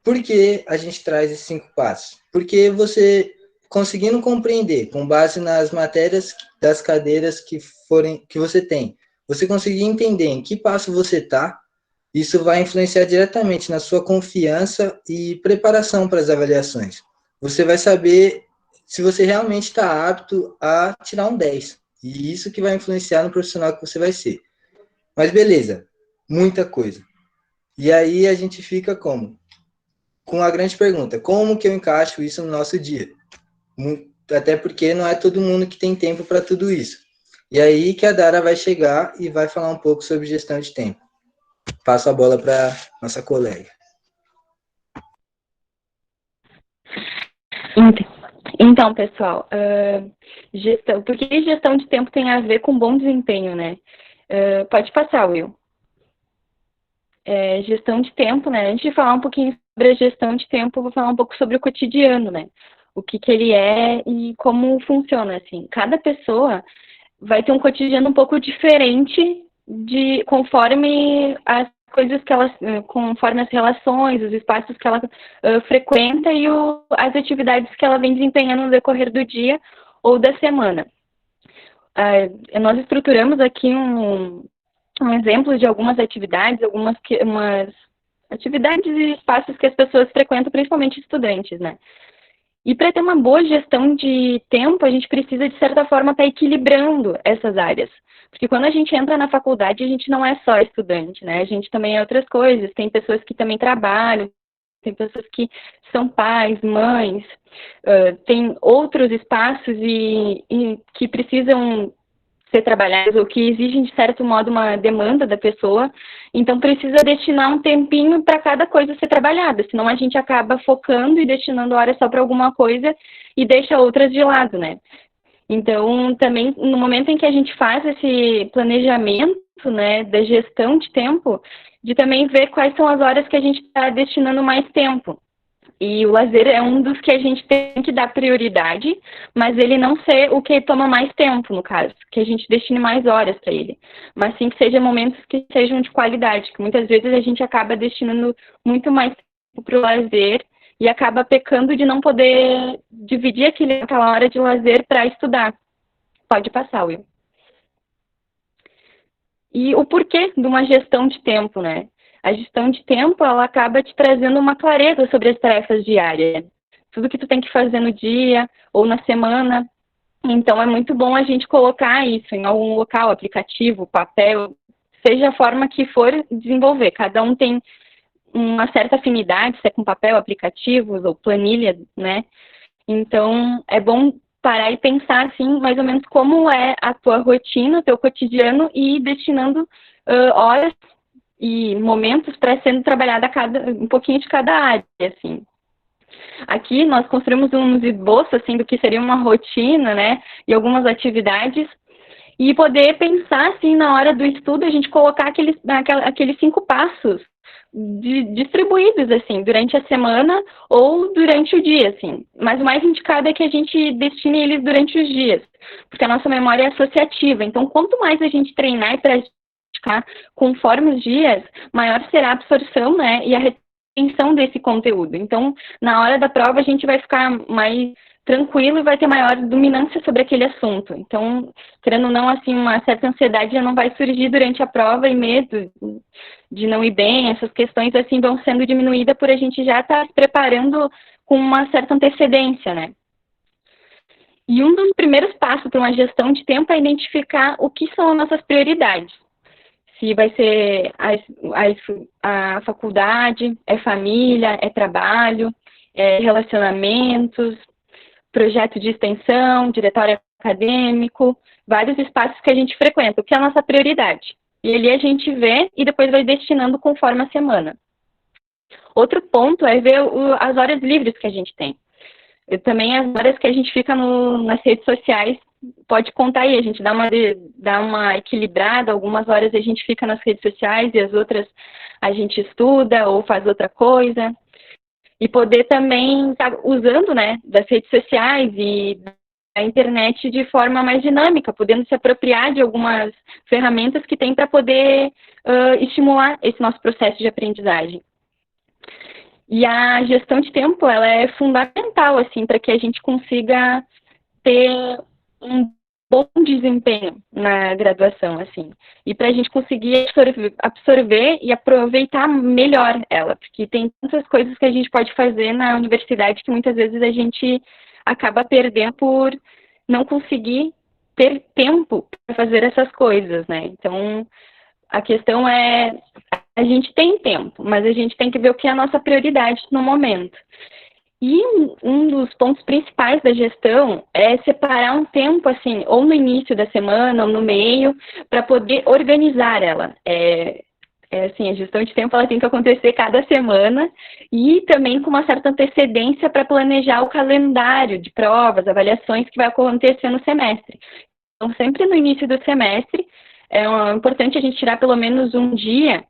Por que a gente traz esses 5 passos? Porque você, conseguindo compreender, com base nas matérias das cadeiras que você tem, você conseguir entender em que passo você está, isso vai influenciar diretamente na sua confiança e preparação para as avaliações. Você vai saber se você realmente está apto a tirar um 10. E isso que vai influenciar no profissional que você vai ser. Mas beleza, muita coisa. E aí a gente fica como? Com a grande pergunta: como que eu encaixo isso no nosso dia? Até porque não é todo mundo que tem tempo para tudo isso. E aí que a Dara vai chegar e vai falar um pouco sobre gestão de tempo. Passo a bola para nossa colega. Então, pessoal, por que gestão de tempo tem a ver com bom desempenho, né? Pode passar, Will. Gestão de tempo, né? Antes de falar um pouquinho a gestão de tempo, eu vou falar um pouco sobre o cotidiano, né? O que ele é e como funciona, assim. Cada pessoa vai ter um cotidiano um pouco diferente conforme as coisas que ela, conforme as relações, os espaços que ela frequenta e as atividades que ela vem desempenhando no decorrer do dia ou da semana. Nós estruturamos aqui um exemplo de algumas atividades, umas atividades e espaços que as pessoas frequentam, principalmente estudantes, né? E para ter uma boa gestão de tempo, a gente precisa, de certa forma, estar equilibrando essas áreas. Porque quando a gente entra na faculdade, a gente não é só estudante, né? A gente também é outras coisas. Tem pessoas que também trabalham, tem pessoas que são pais, mães, tem outros espaços e que precisam ser trabalhados ou que exigem, de certo modo, uma demanda da pessoa. Então, precisa destinar um tempinho para cada coisa ser trabalhada, senão a gente acaba focando e destinando horas só para alguma coisa e deixa outras de lado, né? Então, também, no momento em que a gente faz esse planejamento, né, da gestão de tempo, de também ver quais são as horas que a gente está destinando mais tempo. E o lazer é um dos que a gente tem que dar prioridade, mas ele não ser o que toma mais tempo, no caso, que a gente destine mais horas para ele. Mas sim que sejam momentos que sejam de qualidade, que muitas vezes a gente acaba destinando muito mais tempo para o lazer e acaba pecando de não poder dividir aquela hora de lazer para estudar. Pode passar, Will. E o porquê de uma gestão de tempo, né? A gestão de tempo, ela acaba te trazendo uma clareza sobre as tarefas diárias. Tudo que tu tem que fazer no dia ou na semana. Então, é muito bom a gente colocar isso em algum local, aplicativo, papel, seja a forma que for desenvolver. Cada um tem uma certa afinidade, se é com papel, aplicativos ou planilha, né? Então, é bom parar e pensar, assim, mais ou menos como é a tua rotina, o teu cotidiano e ir destinando horas e momentos para sendo trabalhada um pouquinho de cada área, assim. Aqui nós construímos um esboço, assim, do que seria uma rotina, né, e algumas atividades, e poder pensar, assim, na hora do estudo, a gente colocar aqueles 5 passos distribuídos, assim, durante a semana ou durante o dia, assim. Mas o mais indicado é que a gente destine eles durante os dias, porque a nossa memória é associativa. Então, quanto mais a gente treinar e praticar conforme os dias, maior será a absorção, né, e a retenção desse conteúdo. Então, na hora da prova, a gente vai ficar mais tranquilo e vai ter maior dominância sobre aquele assunto. Então, querendo ou não, assim, uma certa ansiedade já não vai surgir durante a prova e medo de não ir bem, essas questões, assim, vão sendo diminuídas por a gente já estar se preparando com uma certa antecedência, né? E um dos primeiros passos para uma gestão de tempo é identificar o que são as nossas prioridades. Se vai ser a faculdade, é família, é trabalho, é relacionamentos, projeto de extensão, diretório acadêmico, vários espaços que a gente frequenta, o que é a nossa prioridade. E ali a gente vê e depois vai destinando conforme a semana. Outro ponto é ver as horas livres que a gente tem. Também as horas que a gente fica nas redes sociais, pode contar aí, a gente dá uma equilibrada, algumas horas a gente fica nas redes sociais e as outras a gente estuda ou faz outra coisa. E poder também estar usando, né, das redes sociais e da internet de forma mais dinâmica, podendo se apropriar de algumas ferramentas que tem para poder estimular esse nosso processo de aprendizagem. E a gestão de tempo, ela é fundamental, assim, para que a gente consiga ter um bom desempenho na graduação, assim, e para a gente conseguir absorver e aproveitar melhor ela, porque tem tantas coisas que a gente pode fazer na universidade que muitas vezes a gente acaba perdendo por não conseguir ter tempo para fazer essas coisas, né? Então, a questão é, a gente tem tempo, mas a gente tem que ver o que é a nossa prioridade no momento. E um dos pontos principais da gestão é separar um tempo, assim, ou no início da semana, ou no meio, para poder organizar ela. Assim, a gestão de tempo ela tem que acontecer cada semana e também com uma certa antecedência para planejar o calendário de provas, avaliações que vai acontecer no semestre. Então, sempre no início do semestre, é importante a gente tirar pelo menos um dia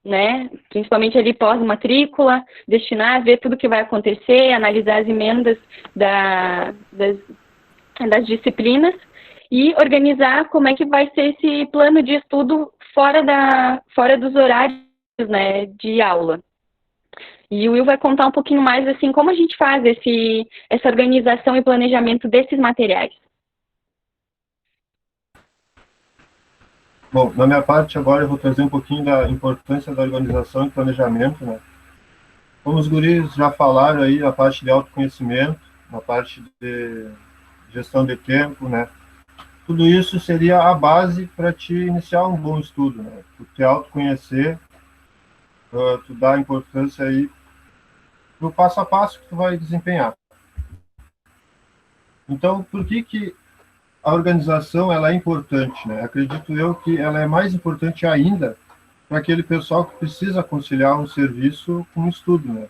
né? Principalmente ali pós-matrícula, destinar a ver tudo que vai acontecer, analisar as emendas das disciplinas e organizar como é que vai ser esse plano de estudo fora dos horários, né, de aula. E o Will vai contar um pouquinho mais, assim, como a gente faz essa organização e planejamento desses materiais. Bom, na minha parte agora eu vou trazer um pouquinho da importância da organização e planejamento, né? Como os guris já falaram aí, a parte de autoconhecimento, a parte de gestão de tempo, né? Tudo isso seria a base para te iniciar um bom estudo, né? Tu te autoconhecer, tu dar importância aí no passo a passo que tu vai desempenhar. Então, por que a organização ela é importante, né? Acredito eu que ela é mais importante ainda para aquele pessoal que precisa conciliar um serviço com um estudo, né?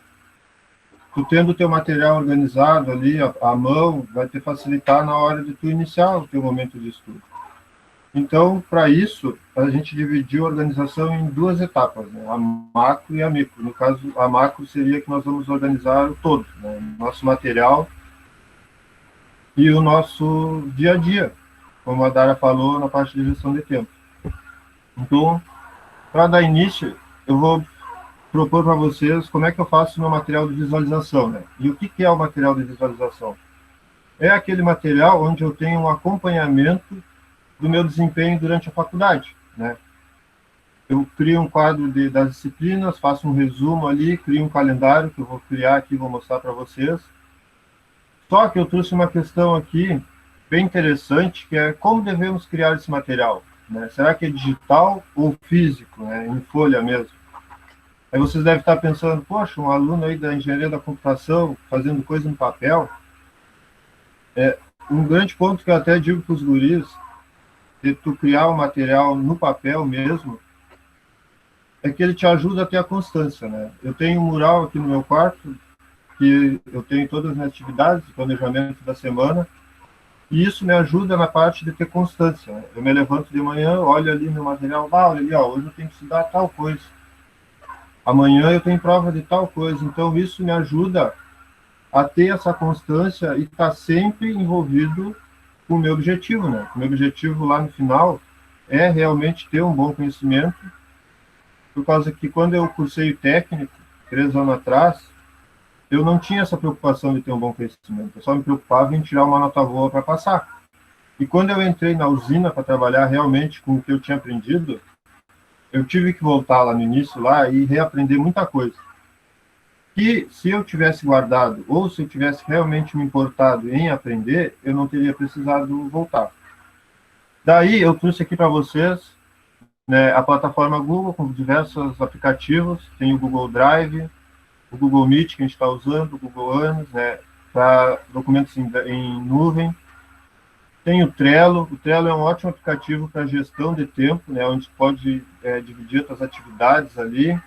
Tu tendo o teu material organizado ali à mão, vai te facilitar na hora de tu iniciar o teu momento de estudo. Então, para isso, a gente dividiu a organização em duas etapas, né? A macro e a micro. No caso, a macro seria que nós vamos organizar o todo, né? Nosso material e o nosso dia a dia, como a Dara falou na parte de gestão de tempo. Então, para dar início, eu vou propor para vocês como é que eu faço meu material de visualização, né? E o que é o material de visualização? É aquele material onde eu tenho um acompanhamento do meu desempenho durante a faculdade, né? Eu crio um quadro das disciplinas, faço um resumo ali, crio um calendário que eu vou criar aqui, vou mostrar para vocês. Só que eu trouxe uma questão aqui bem interessante, que é como devemos criar esse material, né? Será que é digital ou físico, né? Em folha mesmo? Aí vocês devem estar pensando, poxa, um aluno aí da engenharia da computação fazendo coisa no papel. Um grande ponto que eu até digo para os guris, de tu criar o material no papel mesmo, é que ele te ajuda a ter a constância, né? Eu tenho um mural aqui no meu quarto, que eu tenho todas as minhas atividades, planejamento da semana, e isso me ajuda na parte de ter constância, né? Eu me levanto de manhã, olho ali no material, olha ali, ó, hoje eu tenho que estudar tal coisa, amanhã eu tenho prova de tal coisa, então isso me ajuda a ter essa constância e estar sempre envolvido com o meu objetivo, né? O meu objetivo lá no final é realmente ter um bom conhecimento, por causa que quando eu cursei o técnico, 3 anos atrás, eu não tinha essa preocupação de ter um bom conhecimento, eu só me preocupava em tirar uma nota boa para passar. E quando eu entrei na usina para trabalhar realmente com o que eu tinha aprendido, eu tive que voltar lá no início lá e reaprender muita coisa. Que se eu tivesse guardado, ou se eu tivesse realmente me importado em aprender, eu não teria precisado voltar. Daí eu trouxe aqui para vocês, né, a plataforma Google com diversos aplicativos, tem o Google Drive, o Google Meet que a gente está usando, o Google Anos, né, para documentos em nuvem. Tem o Trello é um ótimo aplicativo para gestão de tempo, né, onde pode dividir as atividades ali.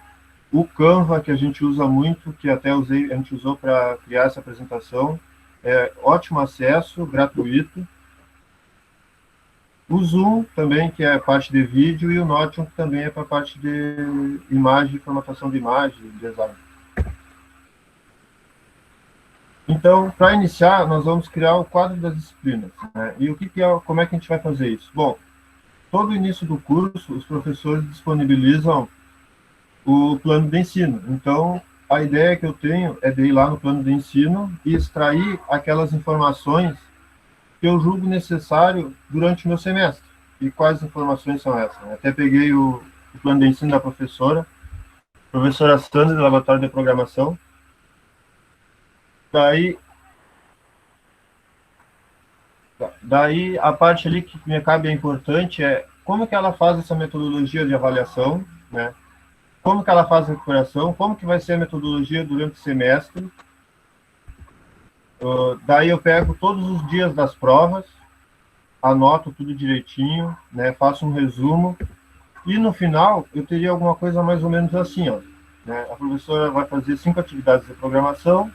O Canva, que a gente usa muito, que até a gente usou para criar essa apresentação, ótimo acesso, gratuito. O Zoom também, que é a parte de vídeo, e o Notion, que também é para a parte de imagem, formatação de imagem, design. Então, para iniciar, nós vamos criar o quadro das disciplinas, né? E como é que a gente vai fazer isso? Bom, todo início do curso, os professores disponibilizam o plano de ensino. Então, a ideia que eu tenho é de ir lá no plano de ensino e extrair aquelas informações que eu julgo necessário durante o meu semestre. E quais informações são essas? Até peguei o plano de ensino da professora Sandra, do Laboratório de Programação. Daí a parte ali que me cabe é importante é como que ela faz essa metodologia de avaliação, né? Como que ela faz a recuperação, como que vai ser a metodologia durante o semestre. Daí eu pego todos os dias das provas, anoto tudo direitinho, né? Faço um resumo, e no final eu teria alguma coisa mais ou menos assim, ó, né? A professora vai fazer 5 atividades de programação,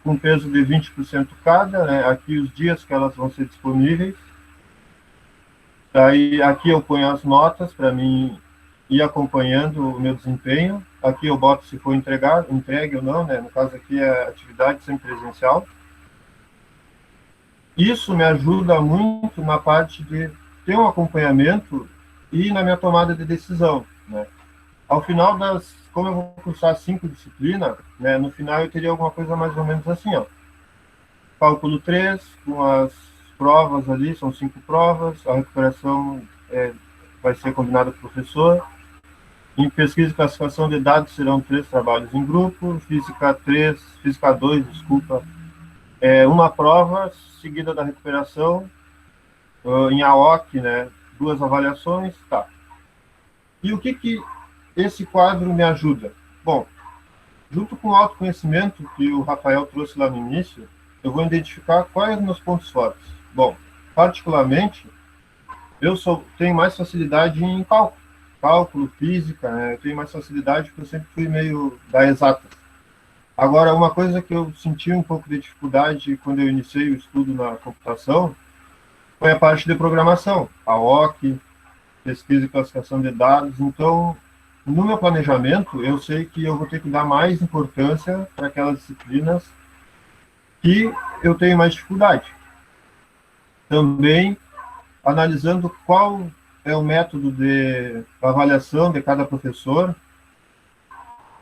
com peso de 20% cada, né? Aqui os dias que elas vão ser disponíveis. Daí aqui eu ponho as notas para mim ir acompanhando o meu desempenho. Aqui eu boto se foi entregue ou não, né? No caso aqui é atividade semipresencial. Isso me ajuda muito na parte de ter um acompanhamento e na minha tomada de decisão, né? Ao final como eu vou cursar 5 disciplinas, né? No final eu teria alguma coisa mais ou menos assim, ó. Cálculo 3, com as provas ali, são 5 provas, a recuperação vai ser combinada com o professor. Em pesquisa e classificação de dados serão 3 trabalhos em grupo, física 2, desculpa, uma prova seguida da recuperação, em AOC, né, 2 avaliações, tá. E o que esse quadro me ajuda? Bom, junto com o autoconhecimento que o Rafael trouxe lá no início, eu vou identificar quais os meus pontos fortes. Bom, particularmente, tenho mais facilidade em cálculo, física, né? Eu tenho mais facilidade porque eu sempre fui meio da exata. Agora, uma coisa que eu senti um pouco de dificuldade quando eu iniciei o estudo na computação foi a parte de programação, a OC, pesquisa e classificação de dados. Então, no meu planejamento, eu sei que eu vou ter que dar mais importância para aquelas disciplinas que eu tenho mais dificuldade. Também, analisando qual é o método de avaliação de cada professor,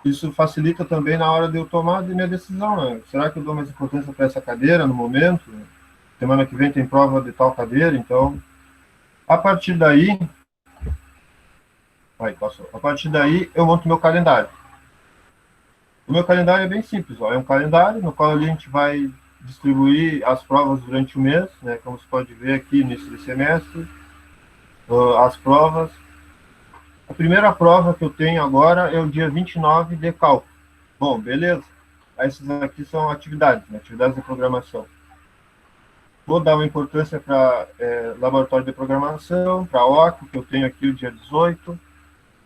isso facilita também na hora de eu tomar a minha decisão, né? Será que eu dou mais importância para essa cadeira no momento? Semana que vem tem prova de tal cadeira, então, a partir daí, eu monto meu calendário. O meu calendário é bem simples, ó. É um calendário no qual a gente vai distribuir as provas durante o mês, né? Como você pode ver aqui, início de semestre, as provas. A primeira prova que eu tenho agora é o dia 29 de cálculo. Bom, beleza. Essas aqui são atividades, né? Atividades de programação. Vou dar uma importância para laboratório de programação, para OC, que eu tenho aqui o dia 18.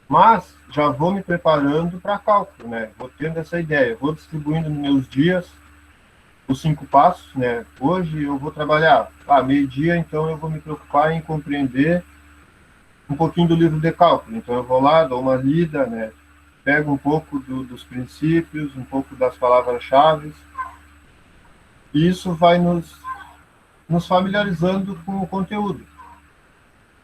Mas já vou me preparando para cálculo, né? Vou tendo essa ideia, vou distribuindo nos meus dias os 5 passos, né? Hoje eu vou trabalhar, meio-dia, então eu vou me preocupar em compreender um pouquinho do livro de cálculo. Então eu vou lá, dou uma lida, né? Pego um pouco dos princípios, um pouco das palavras-chave, e isso vai nos familiarizando com o conteúdo.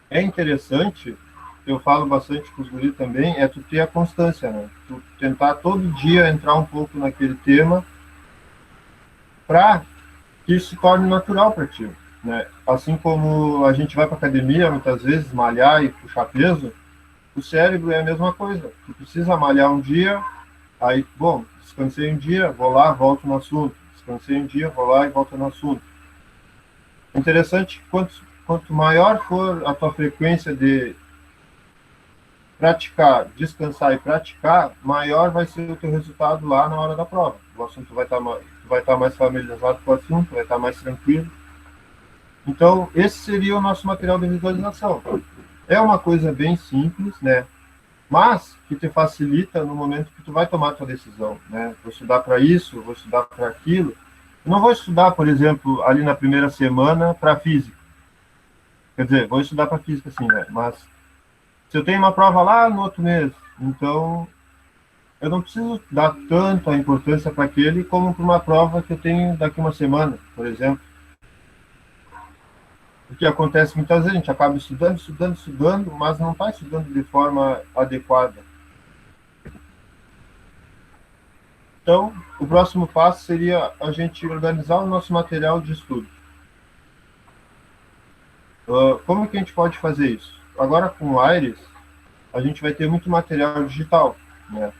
É interessante, eu falo bastante com os guris também, tu ter a constância, né? Tu tentar todo dia entrar um pouco naquele tema para que isso se torne natural para ti, né? Assim como a gente vai para academia, muitas vezes, malhar e puxar peso, o cérebro é a mesma coisa. Tu precisa malhar um dia, aí, bom, descansei um dia, vou lá, volto no assunto. Descansei um dia, vou lá e volto no assunto. Interessante, quanto maior for a tua frequência de praticar, descansar e praticar, maior vai ser o teu resultado lá na hora da prova. O assunto vai estar mais familiarizado com o assunto, vai estar mais tranquilo. Então, esse seria o nosso material de visualização. É uma coisa bem simples, né? Mas que te facilita no momento que tu vai tomar a tua decisão, né? Vou estudar para isso, vou estudar para aquilo. Eu não vou estudar, por exemplo, ali na primeira semana para física. Quer dizer, vou estudar para física, sim, né? Mas se eu tenho uma prova lá no outro mês, então eu não preciso dar tanto a importância para aquele como para uma prova que eu tenho daqui uma semana, por exemplo. O que acontece muitas vezes, a gente acaba estudando, mas não está estudando de forma adequada. Então, o próximo passo seria a gente organizar o nosso material de estudo. Como que a gente pode fazer isso? Agora, com o Aires, a gente vai ter muito material digital, né?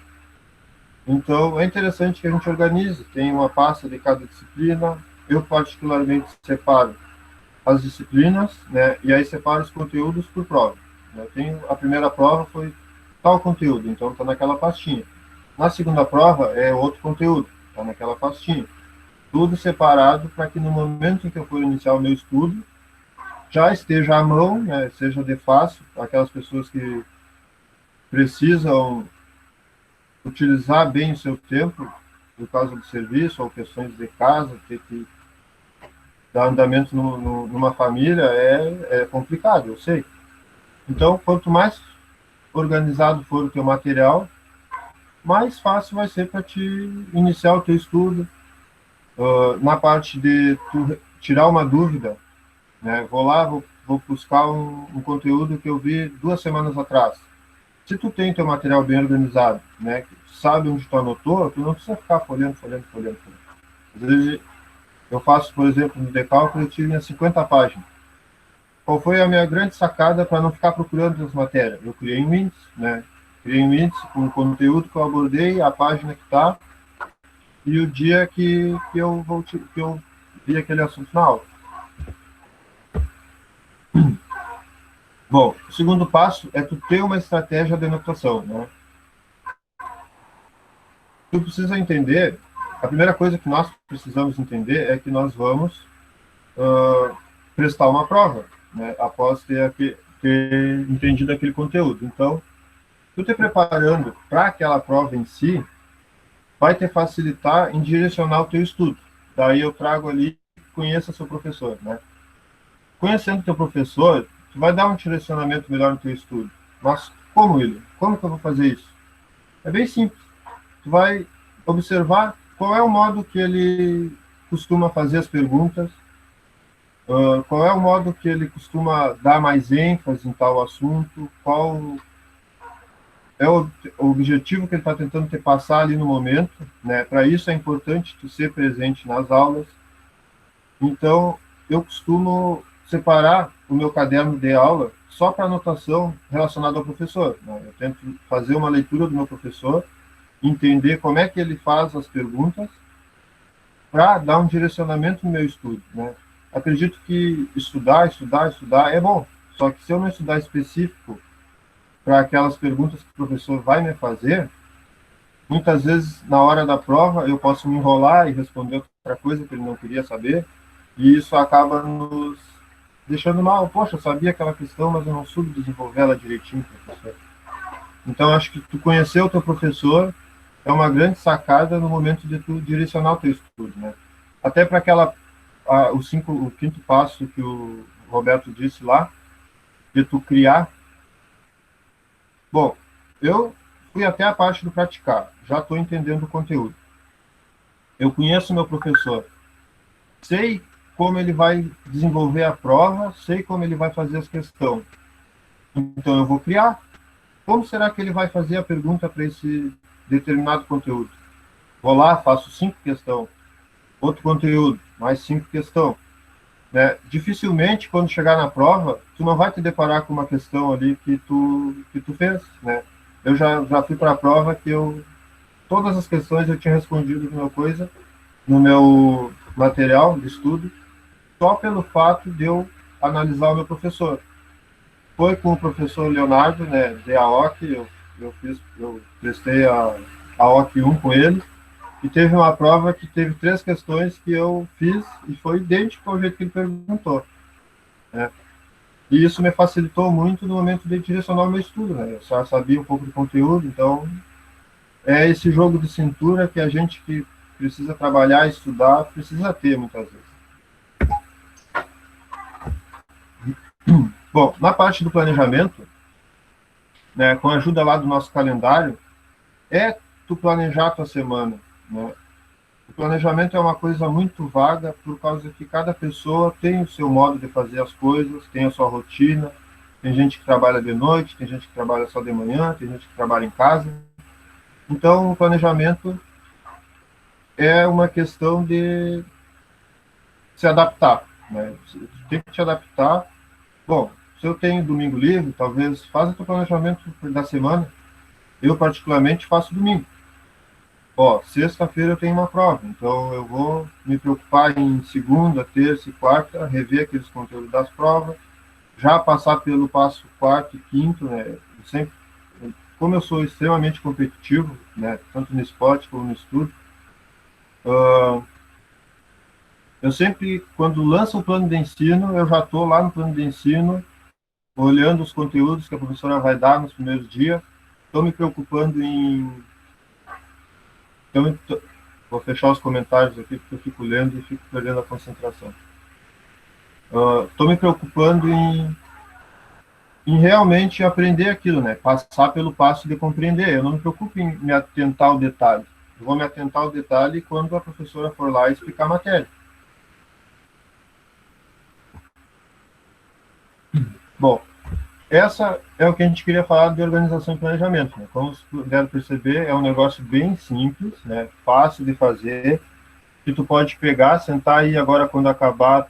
Então, é interessante que a gente organize, tem uma pasta de cada disciplina. Eu, particularmente, separo as disciplinas, né? E aí separo os conteúdos por prova. A primeira prova foi tal conteúdo, então está naquela pastinha. Na segunda prova é outro conteúdo, está naquela pastinha. Tudo separado para que no momento em que eu for iniciar o meu estudo, já esteja à mão, né, seja de fácil, aquelas pessoas que precisam utilizar bem o seu tempo, por causa do serviço ou questões de casa, ter que dar andamento numa família é complicado, eu sei. Então, quanto mais organizado for o teu material, mais fácil vai ser para te iniciar o teu estudo. Na parte de tu tirar uma dúvida, né? Vou buscar um conteúdo que eu vi 2 semanas atrás. Se tu tem teu material bem organizado, né? Sabe onde tu anotou, tu não precisa ficar folhando. Às vezes eu faço, por exemplo, no decálculo, eu tinha 50 páginas. Qual foi a minha grande sacada para não ficar procurando as matérias? Eu criei um índice, né? Criei um índice com o conteúdo que eu abordei, a página que está, e o dia que eu vi aquele assunto na aula. Bom, o segundo passo é tu ter uma estratégia de anotação, né? Tu precisa entender, a primeira coisa que nós precisamos entender é que nós vamos prestar uma prova, né? Após ter entendido aquele conteúdo. Então, tu te preparando para aquela prova em si, vai te facilitar em direcionar o teu estudo. Daí eu trago ali, conheça seu professor, né? Conhecendo teu professor, tu vai dar um direcionamento melhor no teu estudo. Mas como, William? Como que eu vou fazer isso? É bem simples. Tu vai observar qual é o modo que ele costuma fazer as perguntas, qual é o modo que ele costuma dar mais ênfase em tal assunto, qual é o objetivo que ele está tentando te passar ali no momento, né? Para isso é importante tu ser presente nas aulas. Então, eu costumo separar o meu caderno de aula só para anotação relacionada ao professor, né? Eu tento fazer uma leitura do meu professor, entender como é que ele faz as perguntas, para dar um direcionamento no meu estudo, né? Acredito que estudar é bom, só que se eu não estudar específico para aquelas perguntas que o professor vai me fazer, muitas vezes, na hora da prova, eu posso me enrolar e responder outra coisa que ele não queria saber, e isso acaba nos deixando mal. Poxa, eu sabia aquela questão, mas eu não soube desenvolver ela direitinho, professor. Então, acho que tu conhecer o teu professor é uma grande sacada no momento de tu direcionar o teu estudo, né? Até para o quinto passo que o Roberto disse lá, de tu criar. Bom, eu fui até a parte do praticar, já estou entendendo o conteúdo. Eu conheço meu professor, sei como ele vai desenvolver a prova, sei como ele vai fazer as questões. Então eu vou criar. Como será que ele vai fazer a pergunta para esse determinado conteúdo? Vou lá, faço 5 questões. Outro conteúdo, mais 5 questões. Né? Dificilmente, quando chegar na prova, tu não vai te deparar com uma questão ali que tu fez, né? Eu já fui para a prova que todas as questões eu tinha respondido no meu material de estudo, só pelo fato de eu analisar o meu professor. Foi com o professor Leonardo, né, de AOC, eu prestei a AOC 1 com ele, e teve uma prova que teve 3 questões que eu fiz e foi idêntico ao jeito que ele perguntou, né? E isso me facilitou muito no momento de direcionar o meu estudo, né? Eu já sabia um pouco do conteúdo, então é esse jogo de cintura que a gente que precisa trabalhar, estudar, precisa ter muitas vezes. Bom, na parte do planejamento, né, com a ajuda lá do nosso calendário, tu planejar a tua semana, né? O planejamento é uma coisa muito vaga, por causa que cada pessoa tem o seu modo de fazer as coisas, tem a sua rotina. Tem gente que trabalha de noite, tem gente que trabalha só de manhã, tem gente que trabalha em casa. Então, o planejamento é uma questão de se adaptar, né? Você tem que te adaptar. Bom, se eu tenho domingo livre, talvez faça o teu planejamento da semana. Eu, particularmente, faço domingo. Sexta-feira eu tenho uma prova, então eu vou me preocupar em segunda, terça e quarta, rever aqueles conteúdos das provas, já passar pelo passo quarto e quinto, né? Como eu sou extremamente competitivo, né, tanto no esporte como no estudo, eu sempre, quando lanço o plano de ensino, eu já estou lá no plano de ensino, olhando os conteúdos que a professora vai dar nos primeiros dias, estou me preocupando em... Então, vou fechar os comentários aqui, porque eu fico lendo e fico perdendo a concentração. Estou me preocupando em em realmente aprender aquilo, né? Passar pelo passo de compreender. Eu não me preocupo em me atentar ao detalhe. Eu vou me atentar ao detalhe quando a professora for lá explicar a matéria. Bom, essa é o que a gente queria falar de organização e planejamento, né? Como vocês puderam perceber, é um negócio bem simples, né? Fácil de fazer, que tu pode pegar, sentar aí agora quando acabar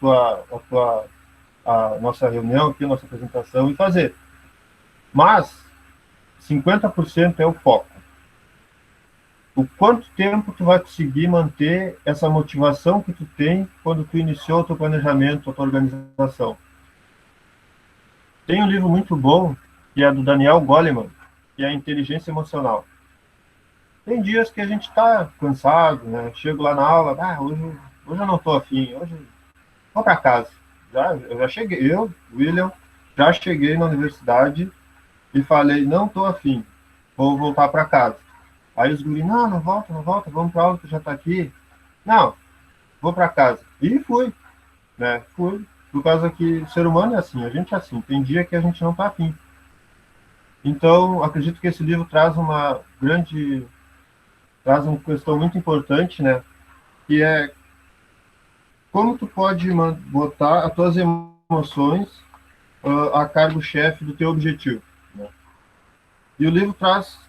a nossa reunião aqui, a nossa apresentação e fazer. Mas 50% é o foco. O quanto tempo tu vai conseguir manter essa motivação que tu tem quando tu iniciou o teu planejamento, a tua organização. Tem um livro muito bom, que é do Daniel Goleman, que é a Inteligência Emocional. Tem dias que a gente está cansado, né? Chego lá na aula, hoje eu não estou afim, hoje vou para casa. Eu já cheguei, William, já cheguei na universidade e falei, não estou afim, vou voltar para casa. Aí os guris, não volta, vamos para aula que já está aqui. Não, vou para casa. E fui, né? Fui, por causa que o ser humano é assim, a gente é assim, tem dia que a gente não está afim. Então, acredito que esse livro traz uma questão muito importante, né? Que é como tu pode botar as tuas emoções a cargo-chefe do teu objetivo, né? E o livro traz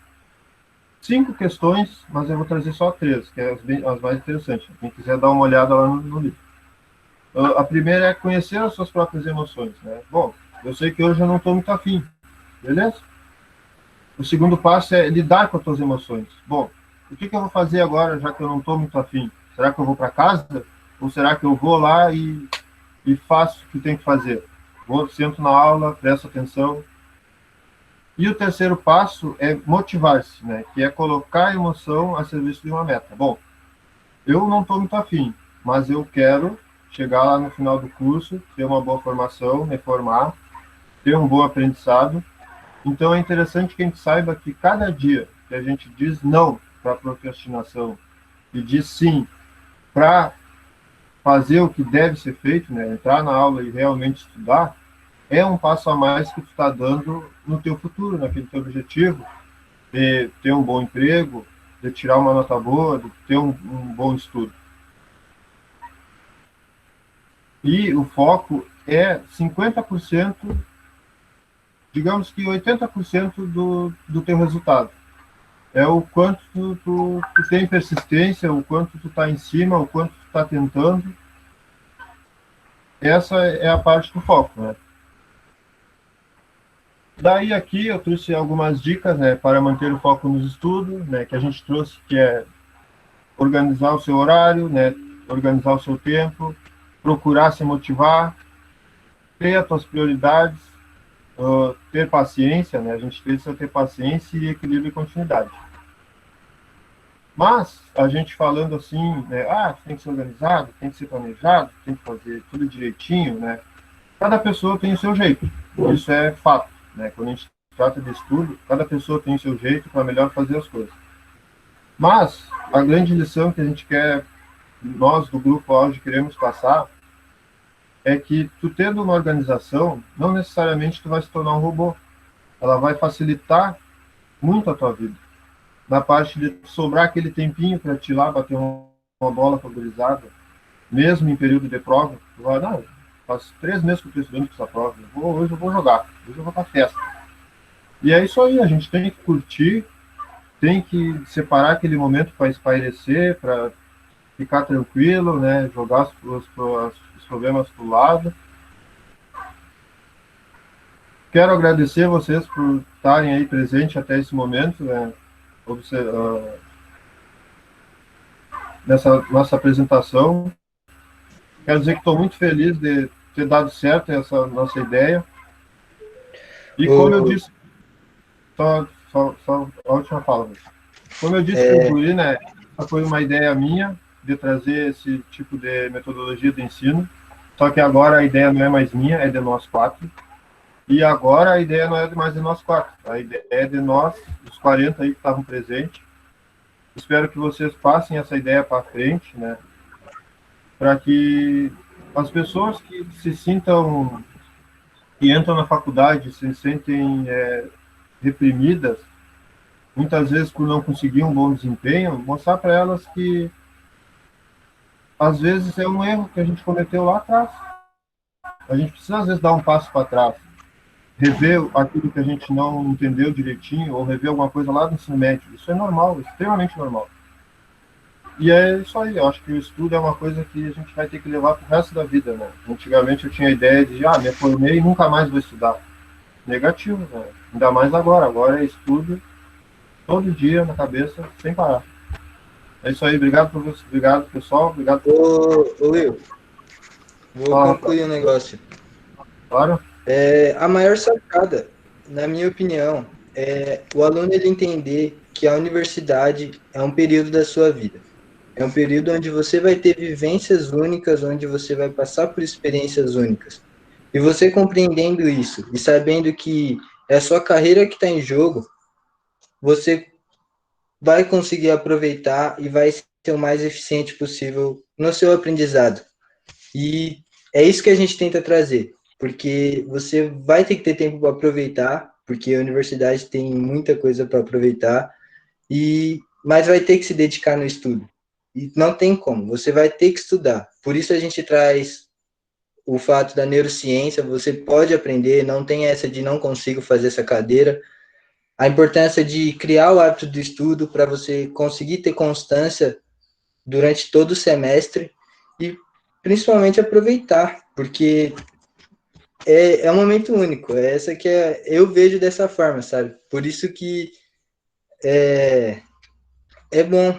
5 questões, mas eu vou trazer só 3, que é as mais interessantes. Quem quiser dar uma olhada lá no livro. A primeira é conhecer as suas próprias emoções, né? Bom, eu sei que hoje eu não estou muito afim, beleza? O segundo passo é lidar com as tuas emoções. Bom, o que eu vou fazer agora, já que eu não estou muito afim? Será que eu vou para casa? Ou será que eu vou lá e faço o que tem que fazer? Sento na aula, presto atenção. E o terceiro passo é motivar-se, né? Que é colocar a emoção a serviço de uma meta. Bom, eu não estou muito afim, mas eu quero chegar lá no final do curso, ter uma boa formação, me formar, ter um bom aprendizado. Então é interessante que a gente saiba que cada dia que a gente diz não para a procrastinação e diz sim para fazer o que deve ser feito, né? Entrar na aula e realmente estudar, é um passo a mais que tu está dando no teu futuro, naquele teu objetivo, de ter um bom emprego, de tirar uma nota boa, de ter um bom estudo. E o foco é 50%, digamos que 80% do teu resultado. É o quanto tu tem persistência, o quanto tu está em cima, o quanto tu está tentando. Essa é a parte do foco, né? Daí aqui eu trouxe algumas dicas, né, para manter o foco nos estudos, né, que a gente trouxe, que é organizar o seu horário, né, organizar o seu tempo, procurar se motivar, ter as suas prioridades, ter paciência, né, a gente precisa ter paciência e equilíbrio e continuidade. Mas, a gente falando assim, né, tem que ser organizado, tem que ser planejado, tem que fazer tudo direitinho, né, cada pessoa tem o seu jeito, isso é fato. Né? Quando a gente trata de estudo, cada pessoa tem o seu jeito para melhor fazer as coisas. Mas a grande lição que a gente quer, nós do Grupo Auge queremos passar, é que tu tendo uma organização, não necessariamente tu vai se tornar um robô. Ela vai facilitar muito a tua vida. Na parte de sobrar aquele tempinho para te ir lá bater uma bola favorizada, mesmo em período de prova, tu vai, não, faz 3 meses que eu estou estudando para essa prova. Hoje eu vou jogar. Hoje eu vou para festa. E é isso aí. A gente tem que curtir, tem que separar aquele momento para espairecer, para ficar tranquilo, né? Jogar os problemas para o lado. Quero agradecer vocês por estarem aí presentes até esse momento, né? Nessa nossa apresentação. Quero dizer que estou muito feliz de ter dado certo essa nossa ideia. E como eu disse, só a última fala. Como eu disse para o Guri, né, essa foi uma ideia minha de trazer esse tipo de metodologia de ensino, só que agora a ideia não é mais minha, é de nós 4. E agora a ideia não é mais de nós 4, a ideia é de nós, os 40 aí que estavam presentes. Espero que vocês passem essa ideia para frente, né, para que as pessoas que se sintam que entram na faculdade se sentem reprimidas, muitas vezes por não conseguir um bom desempenho, mostrar para elas que às vezes é um erro que a gente cometeu lá atrás. A gente precisa às vezes dar um passo para trás, rever aquilo que a gente não entendeu direitinho, ou rever alguma coisa lá do ensino médio. Isso é normal, extremamente normal. E é isso aí, eu acho que o estudo é uma coisa que a gente vai ter que levar para o resto da vida, né? Antigamente eu tinha a ideia de, me formei e nunca mais vou estudar. Negativo, né? Ainda mais agora é estudo todo dia na cabeça, sem parar. É isso aí, obrigado por você, obrigado pessoal, obrigado por... Ô Will, vou concluir um negócio. Claro. A maior sacada, na minha opinião, é o aluno ele entender que a universidade é um período da sua vida. É um período onde você vai ter vivências únicas, onde você vai passar por experiências únicas. E você compreendendo isso e sabendo que é a sua carreira que está em jogo, você vai conseguir aproveitar e vai ser o mais eficiente possível no seu aprendizado. E é isso que a gente tenta trazer, porque você vai ter que ter tempo para aproveitar, porque a universidade tem muita coisa para aproveitar, mas vai ter que se dedicar no estudo. E não tem como, você vai ter que estudar. Por isso a gente traz o fato da neurociência, você pode aprender, não tem essa de não consigo fazer essa cadeira. A importância de criar o hábito do estudo para você conseguir ter constância durante todo o semestre e principalmente aproveitar, porque é um momento único, essa que eu vejo dessa forma, sabe? Por isso que é bom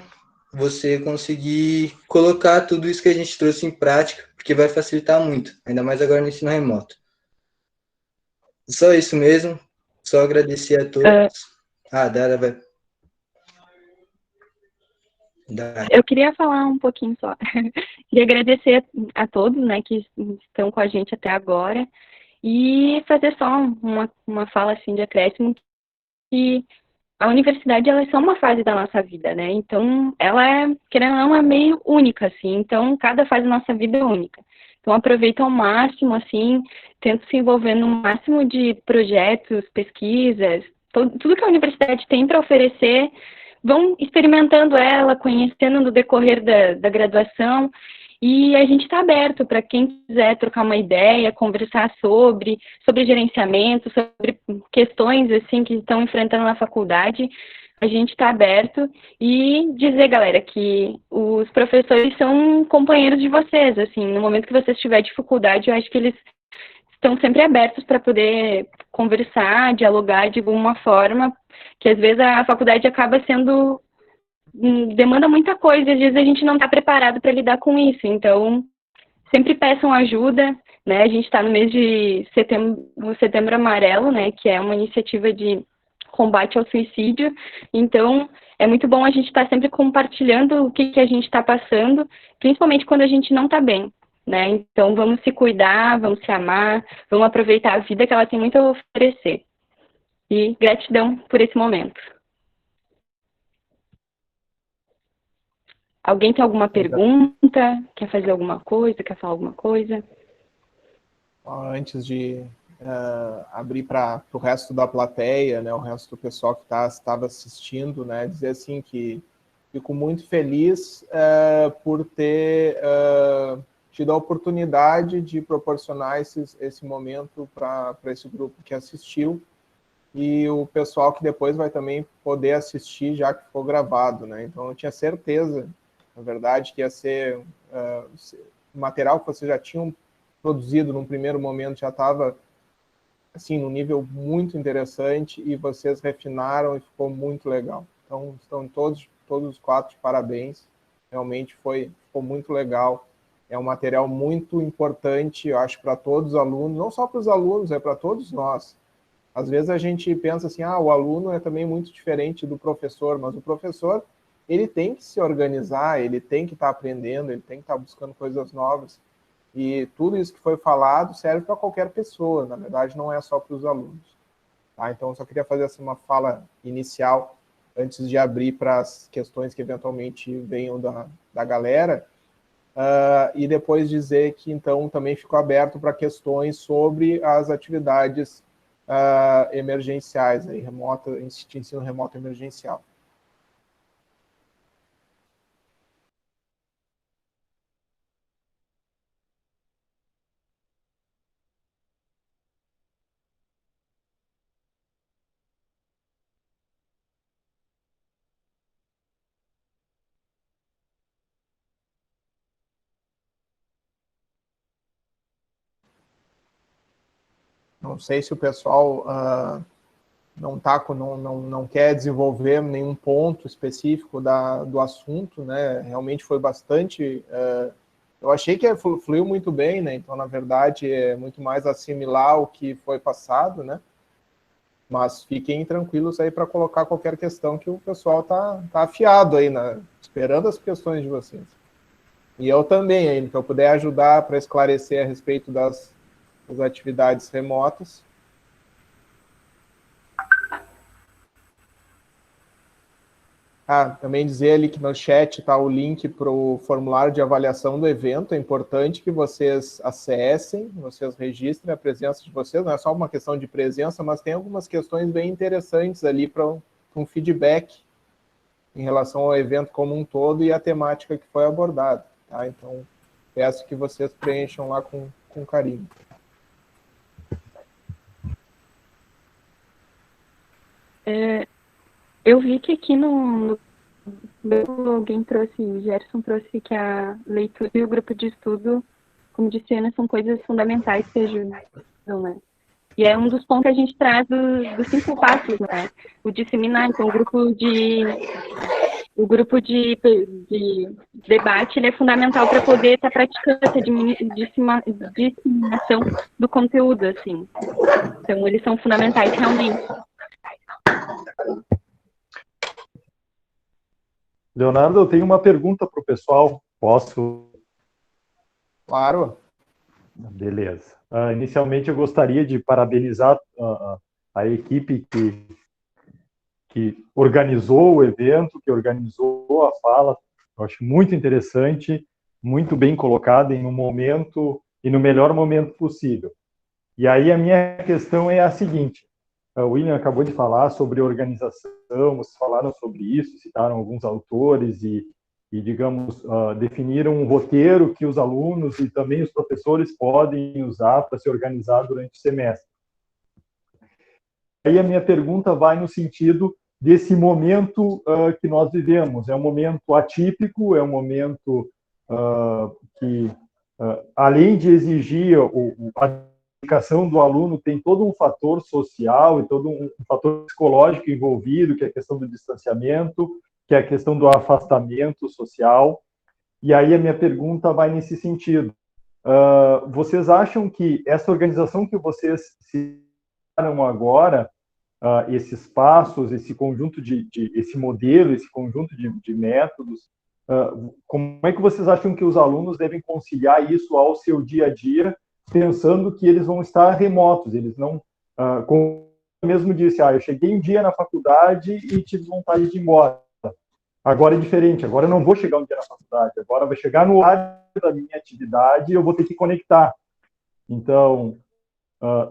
você conseguir colocar tudo isso que a gente trouxe em prática, porque vai facilitar muito, ainda mais agora no ensino remoto. Só isso mesmo, só agradecer a todos. Dara vai... Eu queria falar um pouquinho só. Queria agradecer a todos, né, que estão com a gente até agora e fazer só uma fala assim de acréscimo que a universidade ela é só uma fase da nossa vida, né? Então, ela é, querendo ou não, é meio única, assim. Então, cada fase da nossa vida é única. Então, aproveita ao máximo, assim, tenta se envolver no máximo de projetos, pesquisas, tudo que a universidade tem para oferecer, vão experimentando ela, conhecendo no decorrer da graduação, e a gente está aberto para quem quiser trocar uma ideia, conversar sobre gerenciamento, sobre questões assim que estão enfrentando na faculdade. A gente está aberto e dizer, galera, que os professores são companheiros de vocês. Assim, no momento que vocês tiverem dificuldade, eu acho que eles estão sempre abertos para poder conversar, dialogar de alguma forma, que às vezes a faculdade acaba sendo demanda muita coisa, às vezes a gente não está preparado para lidar com isso, então sempre peçam ajuda, né? A gente está no mês de setembro amarelo, né? Que é uma iniciativa de combate ao suicídio, então é muito bom a gente estar sempre compartilhando o que a gente está passando, principalmente quando a gente não está bem, né? Então vamos se cuidar, vamos se amar, vamos aproveitar a vida que ela tem muito a oferecer. E gratidão por esse momento. Alguém tem alguma pergunta? Quer fazer alguma coisa? Quer falar alguma coisa? Antes de abrir para o resto da plateia, né, o resto do pessoal que estava assistindo, né, dizer assim que fico muito feliz por ter tido a oportunidade de proporcionar esse momento para esse grupo que assistiu e o pessoal que depois vai também poder assistir já que for gravado, né? Então eu tinha certeza, na verdade, que ia ser o material que vocês já tinham produzido num primeiro momento já estava assim num nível muito interessante e vocês refinaram e ficou muito legal. Então estão todos os quatro de parabéns. Realmente ficou muito legal. É um material muito importante, eu acho, para todos os alunos, não só para os alunos, é para todos nós. Às vezes a gente pensa assim, o aluno é também muito diferente do professor, mas o professor, ele tem que se organizar, ele tem que estar aprendendo, ele tem que estar buscando coisas novas. E tudo isso que foi falado serve para qualquer pessoa, na verdade não é só para os alunos. Tá? Então, eu só queria fazer uma fala inicial, antes de abrir para as questões que eventualmente venham da galera. e depois dizer que, então, também ficou aberto para questões sobre as atividades emergenciais, aí, ensino remoto emergencial. Não sei se o pessoal não quer desenvolver nenhum ponto específico do assunto, né? Realmente foi bastante... eu achei que fluiu muito bem, né? Então, na verdade, é muito mais assimilar o que foi passado, né? Mas fiquem tranquilos aí para colocar qualquer questão que o pessoal tá afiado aí, né? Esperando as questões de vocês. E eu também, aí, que eu puder ajudar para esclarecer a respeito das atividades remotas. Também dizer ali que no chat está o link para o formulário de avaliação do evento. É importante que vocês acessem, vocês registrem a presença de vocês. Não é só uma questão de presença, mas tem algumas questões bem interessantes ali para um feedback em relação ao evento como um todo e a temática que foi abordada. Tá? Então, peço que vocês preencham lá com carinho. Eu vi que aqui no alguém trouxe, o Gerson trouxe que a leitura e o grupo de estudo, como disse Ana, são coisas fundamentais que ajudam, né? E é um dos pontos que a gente traz dos 5 passos, né? O disseminar, então o grupo de debate, ele é fundamental para poder estar praticando essa disseminação do conteúdo, assim. Então, eles são fundamentais realmente. Leonardo, eu tenho uma pergunta para o pessoal. Posso? Claro. Beleza. Inicialmente, eu gostaria de parabenizar a equipe que organizou o evento, que organizou a fala. Eu acho muito interessante, muito bem colocada em um momento e no melhor momento possível. E aí a minha questão é a seguinte: o William acabou de falar sobre organização, vocês falaram sobre isso, citaram alguns autores e digamos, definiram um roteiro que os alunos e também os professores podem usar para se organizar durante o semestre. Aí a minha pergunta vai no sentido desse momento que nós vivemos. É um momento atípico, é um momento que, além de exigir a dedicação do aluno, tem todo um fator social e todo um fator psicológico envolvido, que é a questão do distanciamento, que é a questão do afastamento social. E aí a minha pergunta vai nesse sentido. Vocês acham que essa organização que vocês citaram agora, esses passos, esse conjunto esse modelo, esse conjunto de métodos, como é que vocês acham que os alunos devem conciliar isso ao seu dia a dia, pensando que eles vão estar remotos, eles não, como eu mesmo disse, eu cheguei um dia na faculdade e tive vontade de ir embora. Agora é diferente, agora eu não vou chegar um dia na faculdade, agora vai chegar no horário da minha atividade e eu vou ter que conectar. Então,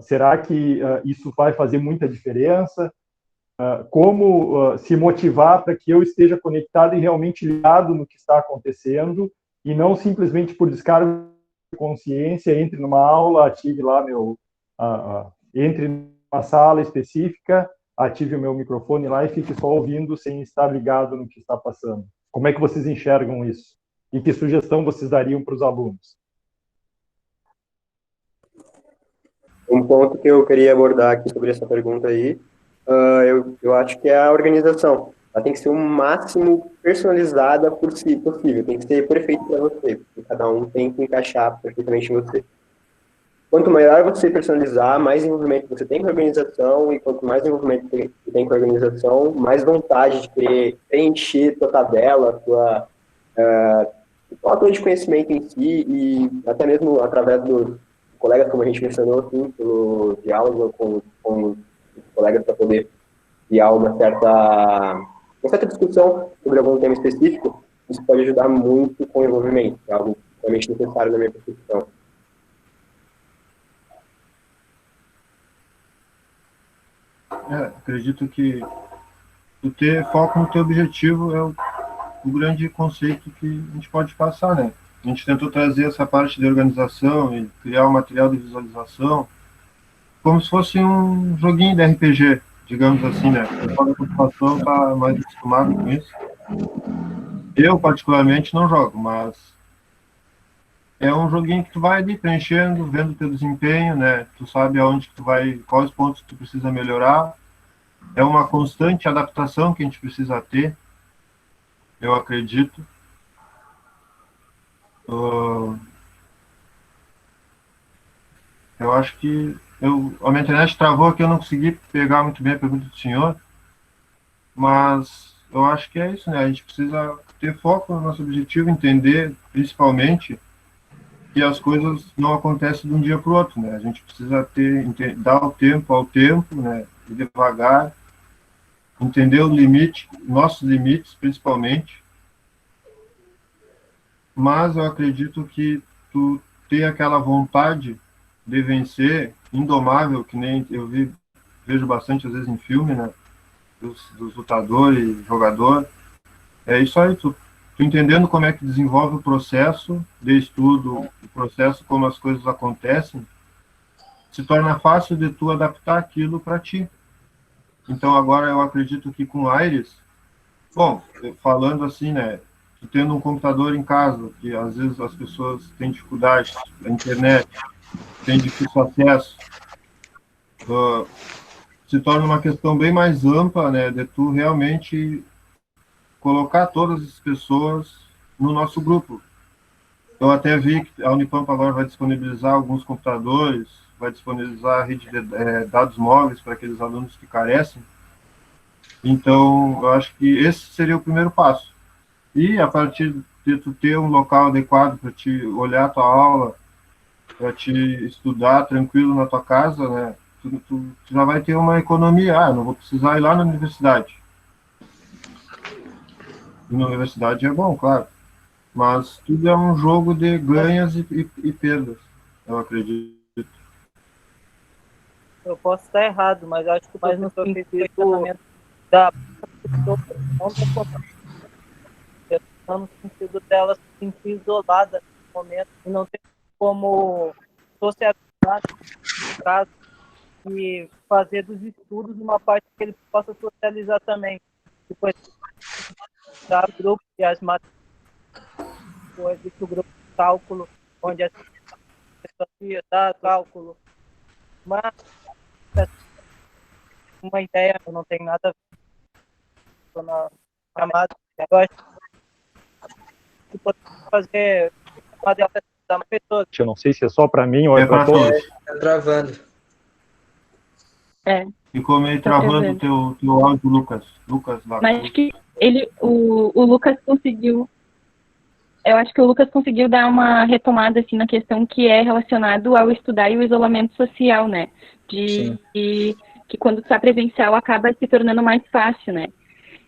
será que isso vai fazer muita diferença? Como se motivar para que eu esteja conectado e realmente ligado no que está acontecendo e não simplesmente por descargo de consciência, entre numa aula, ative lá entre numa sala específica, ative o meu microfone lá e fique só ouvindo sem estar ligado no que está passando. Como é que vocês enxergam isso? E que sugestão vocês dariam para os alunos? Um ponto que eu queria abordar aqui sobre essa pergunta aí, eu acho que é a organização. Ela tem que ser o máximo personalizada possível, tem que ser perfeito para você, porque cada um tem que encaixar perfeitamente em você. Quanto maior você personalizar, mais envolvimento você tem com a organização, e quanto mais envolvimento você tem com a organização, mais vontade de querer preencher sua tabela, sua tua de conhecimento em si, e até mesmo através dos colegas, como a gente mencionou, assim, pelo diálogo com os colegas, para poder criar uma certa discussão sobre algum tema específico. Isso pode ajudar muito com o envolvimento, é algo que extremamente necessário na minha percepção. Acredito que tu ter foco no teu objetivo é o grande conceito que a gente pode passar, né? A gente tentou trazer essa parte de organização e criar um material de visualização como se fosse um joguinho de RPG, digamos assim, né? O pessoal da computação está mais acostumado com isso. Eu, particularmente, não jogo, mas é um joguinho que tu vai ali preenchendo, vendo teu desempenho, né? Tu sabe aonde que tu vai, quais pontos que tu precisa melhorar. É uma constante adaptação que a gente precisa ter, eu acredito. Eu acho que a minha internet travou aqui, eu não consegui pegar muito bem a pergunta do senhor, mas eu acho que é isso, né? A gente precisa ter foco no nosso objetivo, entender, principalmente, que as coisas não acontecem de um dia para o outro, né? A gente precisa dar o tempo ao tempo, né? E devagar, entender o limite, nossos limites, principalmente. Mas eu acredito que tu ter aquela vontade de vencer, indomável, que nem vejo bastante às vezes em filme, né? Dos lutadores, jogador. É isso aí, tu entendendo como é que desenvolve o processo de estudo, o processo como as coisas acontecem, se torna fácil de tu adaptar aquilo para ti. Então agora eu acredito que com Aires, bom, falando assim, né, tu tendo um computador em casa, que às vezes as pessoas têm dificuldade, a internet tem difícil acesso, se torna uma questão bem mais ampla, né, de tu realmente colocar todas as pessoas no nosso grupo. Eu até vi que a Unipampa agora vai disponibilizar alguns computadores, vai disponibilizar a rede de dados móveis para aqueles alunos que carecem. Então, eu acho que esse seria o primeiro passo. E a partir de tu ter um local adequado para te olhar a tua aula, para te estudar tranquilo na tua casa, né? Tu já vai ter uma economia. Não vou precisar ir lá na universidade. E na universidade é bom, claro. Mas tudo é um jogo de ganhas e perdas, eu acredito. Eu posso estar errado, mas acho que mais no sentido da não no sentido dela se sentir isolada no momento e não ter como socializar no caso e fazer dos estudos uma parte que ele possa socializar também. Depois da grupo e as matérias, existe o grupo de cálculo, onde a filosofia dá cálculo, mas uma ideia, eu não tenho nada a ver na chamada, eu acho que pode fazer uma dessas da pessoa. Eu não sei se é só para mim ou é para todos. Está travando. Ficou meio travando o teu áudio, Lucas. Mas acho que o Lucas conseguiu. Eu acho que o Lucas conseguiu dar uma retomada assim na questão que é relacionado ao estudar e o isolamento social, né? Que quando está presencial acaba se tornando mais fácil, né?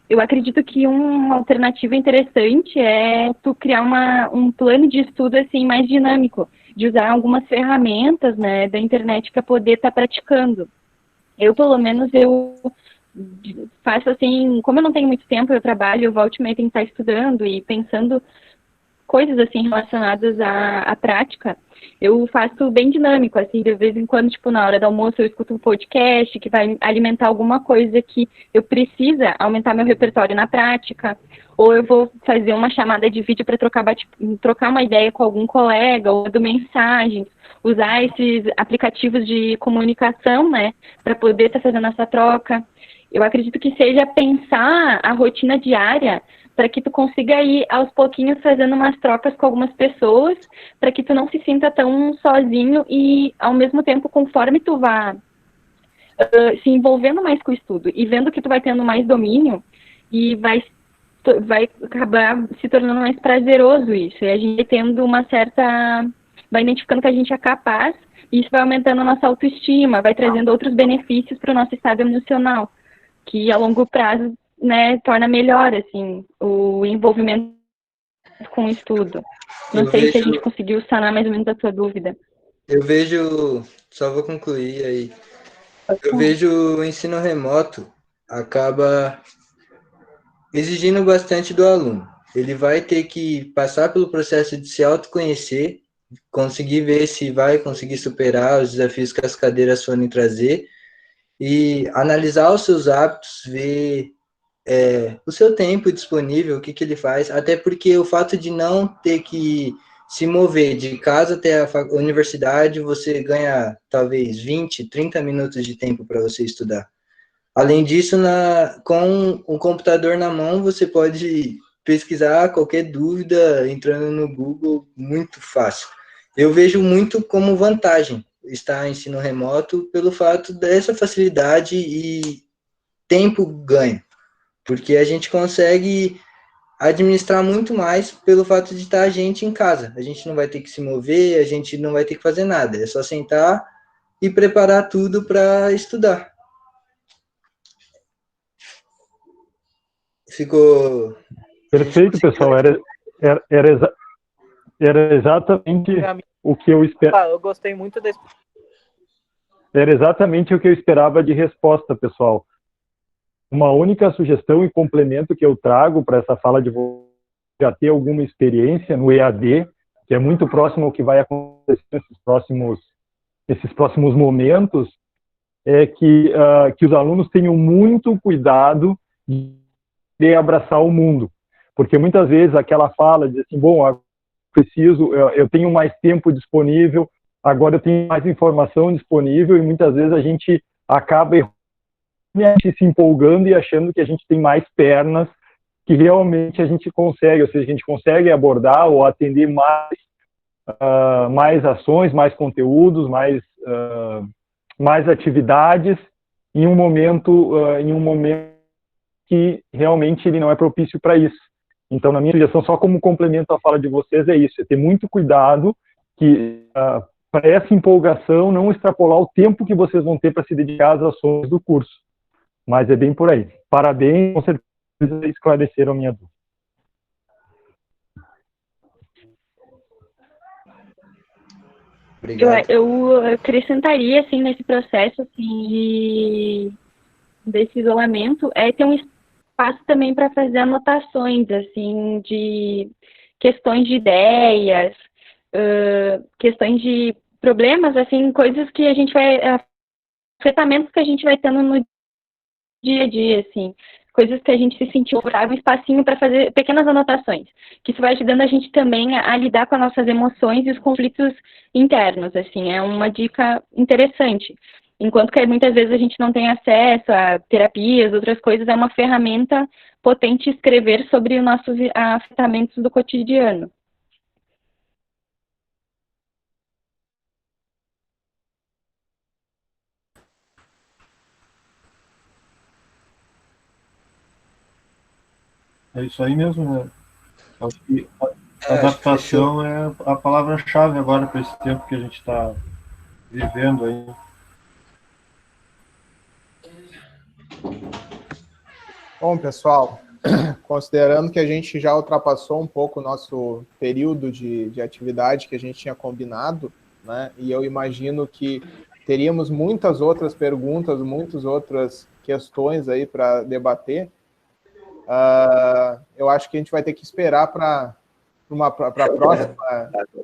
Eu acredito que uma alternativa interessante é tu criar um plano de estudo assim mais dinâmico, de usar algumas ferramentas, né, da internet para poder estar praticando. Eu, pelo menos, eu faço assim, como eu não tenho muito tempo, eu trabalho, eu volto e meio tenho que estar estudando e pensando coisas assim relacionadas à prática, eu faço bem dinâmico, assim, de vez em quando, tipo, na hora do almoço eu escuto um podcast que vai alimentar alguma coisa que eu precisa aumentar meu repertório na prática, ou eu vou fazer uma chamada de vídeo para trocar uma ideia com algum colega, ou do mensagens, usar esses aplicativos de comunicação, né, para poder estar fazendo essa troca. Eu acredito que seja pensar a rotina diária para que tu consiga ir aos pouquinhos fazendo umas trocas com algumas pessoas, para que tu não se sinta tão sozinho e, ao mesmo tempo, conforme tu vá se envolvendo mais com o estudo e vendo que tu vai tendo mais domínio e vai acabar se tornando mais prazeroso isso. E a gente tendo vai identificando que a gente é capaz e isso vai aumentando a nossa autoestima, vai trazendo outros benefícios para o nosso estado emocional, que a longo prazo, né, torna melhor, assim, o envolvimento com o estudo. Não sei se a gente conseguiu sanar mais ou menos a tua dúvida. Eu vejo, só vou concluir aí, eu vejo o ensino remoto acaba exigindo bastante do aluno. Ele vai ter que passar pelo processo de se autoconhecer, conseguir ver se vai conseguir superar os desafios que as cadeiras forem trazer e analisar os seus hábitos, ver o seu tempo disponível, o que, que ele faz, até porque o fato de não ter que se mover de casa até a universidade, você ganha talvez 20, 30 minutos de tempo para você estudar. Além disso, com o computador na mão, você pode pesquisar qualquer dúvida entrando no Google muito fácil. Eu vejo muito como vantagem estar em ensino remoto pelo fato dessa facilidade e tempo ganho, porque a gente consegue administrar muito mais pelo fato de estar a gente em casa. A gente não vai ter que se mover, a gente não vai ter que fazer nada, é só sentar e preparar tudo para estudar. Ficou... Perfeito, pessoal. Era exatamente o que eu esperava. Eu gostei muito desse... Era exatamente o que eu esperava de resposta, pessoal. Uma única sugestão e complemento que eu trago para essa fala de já ter alguma experiência no EAD, que é muito próximo ao que vai acontecer nesses próximos momentos, é que os alunos tenham muito cuidado de abraçar o mundo, porque muitas vezes aquela fala de assim, bom, eu tenho mais tempo disponível, agora eu tenho mais informação disponível, e muitas vezes a gente acaba se empolgando e achando que a gente tem mais pernas que realmente a gente consegue, ou seja, a gente consegue abordar ou atender mais ações, mais conteúdos, mais atividades em um momento que realmente ele não é propício para isso. Então, na minha sugestão, só como complemento à fala de vocês, é isso, é ter muito cuidado que para essa empolgação não extrapolar o tempo que vocês vão ter para se dedicar às ações do curso. Mas é bem por aí. Parabéns, com certeza esclareceram a minha dúvida. Obrigado. Eu acrescentaria, assim, nesse processo, assim, desse isolamento, ter um espaço também para fazer anotações, assim, de questões de ideias, questões de problemas, assim, coisas que a gente vai... afetamentos que a gente vai tendo no dia a dia, assim, coisas que a gente se sentiu, um espacinho para fazer pequenas anotações, que isso vai ajudando a gente também a lidar com as nossas emoções e os conflitos internos, assim, é uma dica interessante. Enquanto que muitas vezes a gente não tem acesso a terapias, outras coisas, é uma ferramenta potente escrever sobre os nossos afetamentos do cotidiano. É isso aí mesmo, né? Acho que a adaptação é a palavra-chave agora para esse tempo que a gente está vivendo aí. Bom, pessoal, considerando que a gente já ultrapassou um pouco o nosso período de atividade que a gente tinha combinado, né, e eu imagino que teríamos muitas outras perguntas, muitas outras questões aí para debater, eu acho que a gente vai ter que esperar para a próxima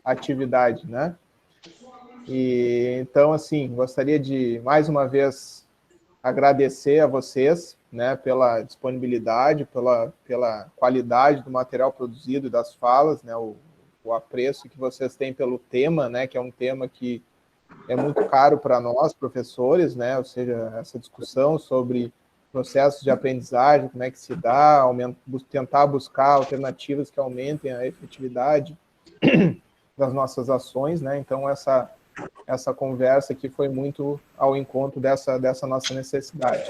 atividade, né? E, então, assim, gostaria de, mais uma vez, agradecer a vocês, né, pela disponibilidade, pela qualidade do material produzido e das falas, né, o apreço que vocês têm pelo tema, né, que é um tema que é muito caro para nós, professores, né, ou seja, essa discussão sobre processos de aprendizagem, como é que se dá, tentar buscar alternativas que aumentem a efetividade das nossas ações, né, então essa conversa aqui foi muito ao encontro dessa nossa necessidade.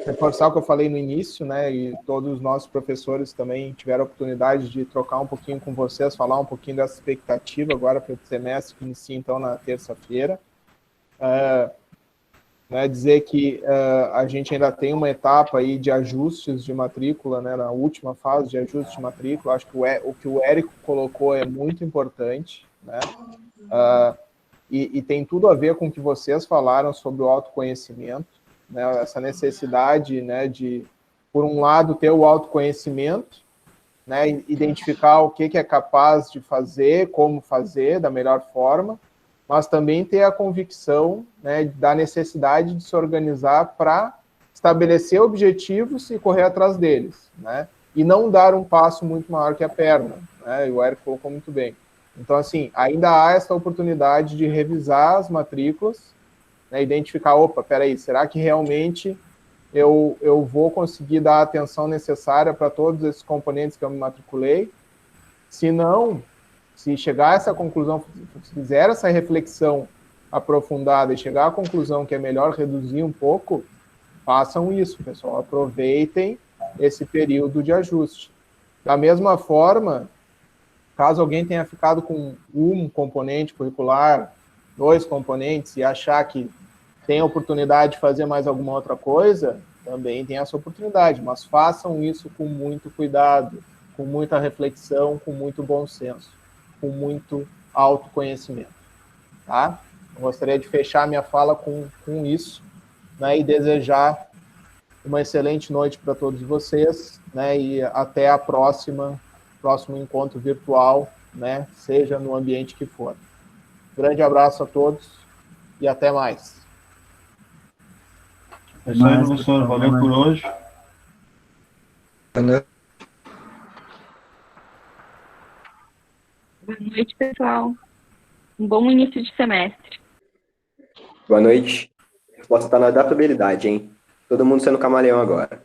Reforçar o que eu falei no início, né, e todos os nossos professores também tiveram a oportunidade de trocar um pouquinho com vocês, falar um pouquinho dessa expectativa agora para o semestre que inicia, então, na terça-feira. né, dizer que a gente ainda tem uma etapa aí de ajustes de matrícula, né, na última fase de ajuste de matrícula. Acho que o que o Érico colocou é muito importante, né, e tem tudo a ver com o que vocês falaram sobre o autoconhecimento, né, essa necessidade, né, de, por um lado, ter o autoconhecimento, né, identificar o que é capaz de fazer, como fazer da melhor forma, mas também ter a convicção, né, da necessidade de se organizar para estabelecer objetivos e correr atrás deles, né, e não dar um passo muito maior que a perna, né, e o Érico colocou muito bem. Então, assim, ainda há essa oportunidade de revisar as matrículas, né, identificar, opa, peraí, será que realmente eu vou conseguir dar a atenção necessária para todos esses componentes que eu me matriculei? Se não, se chegar a essa conclusão, se fizer essa reflexão aprofundada e chegar à conclusão que é melhor reduzir um pouco, façam isso, pessoal. Aproveitem esse período de ajuste. Da mesma forma, caso alguém tenha ficado com um componente curricular, 2 componentes, e achar que tem a oportunidade de fazer mais alguma outra coisa, também tem essa oportunidade, mas façam isso com muito cuidado, com muita reflexão, com muito bom senso, com muito autoconhecimento, tá? Eu gostaria de fechar minha fala com isso, né, e desejar uma excelente noite para todos vocês, né, e até a próximo encontro virtual, né, seja no ambiente que for. Grande abraço a todos e até mais. É isso aí, professor. Valeu por hoje. Boa noite, pessoal. Um bom início de semestre. Boa noite. A resposta está na adaptabilidade, hein? Todo mundo sendo camaleão agora.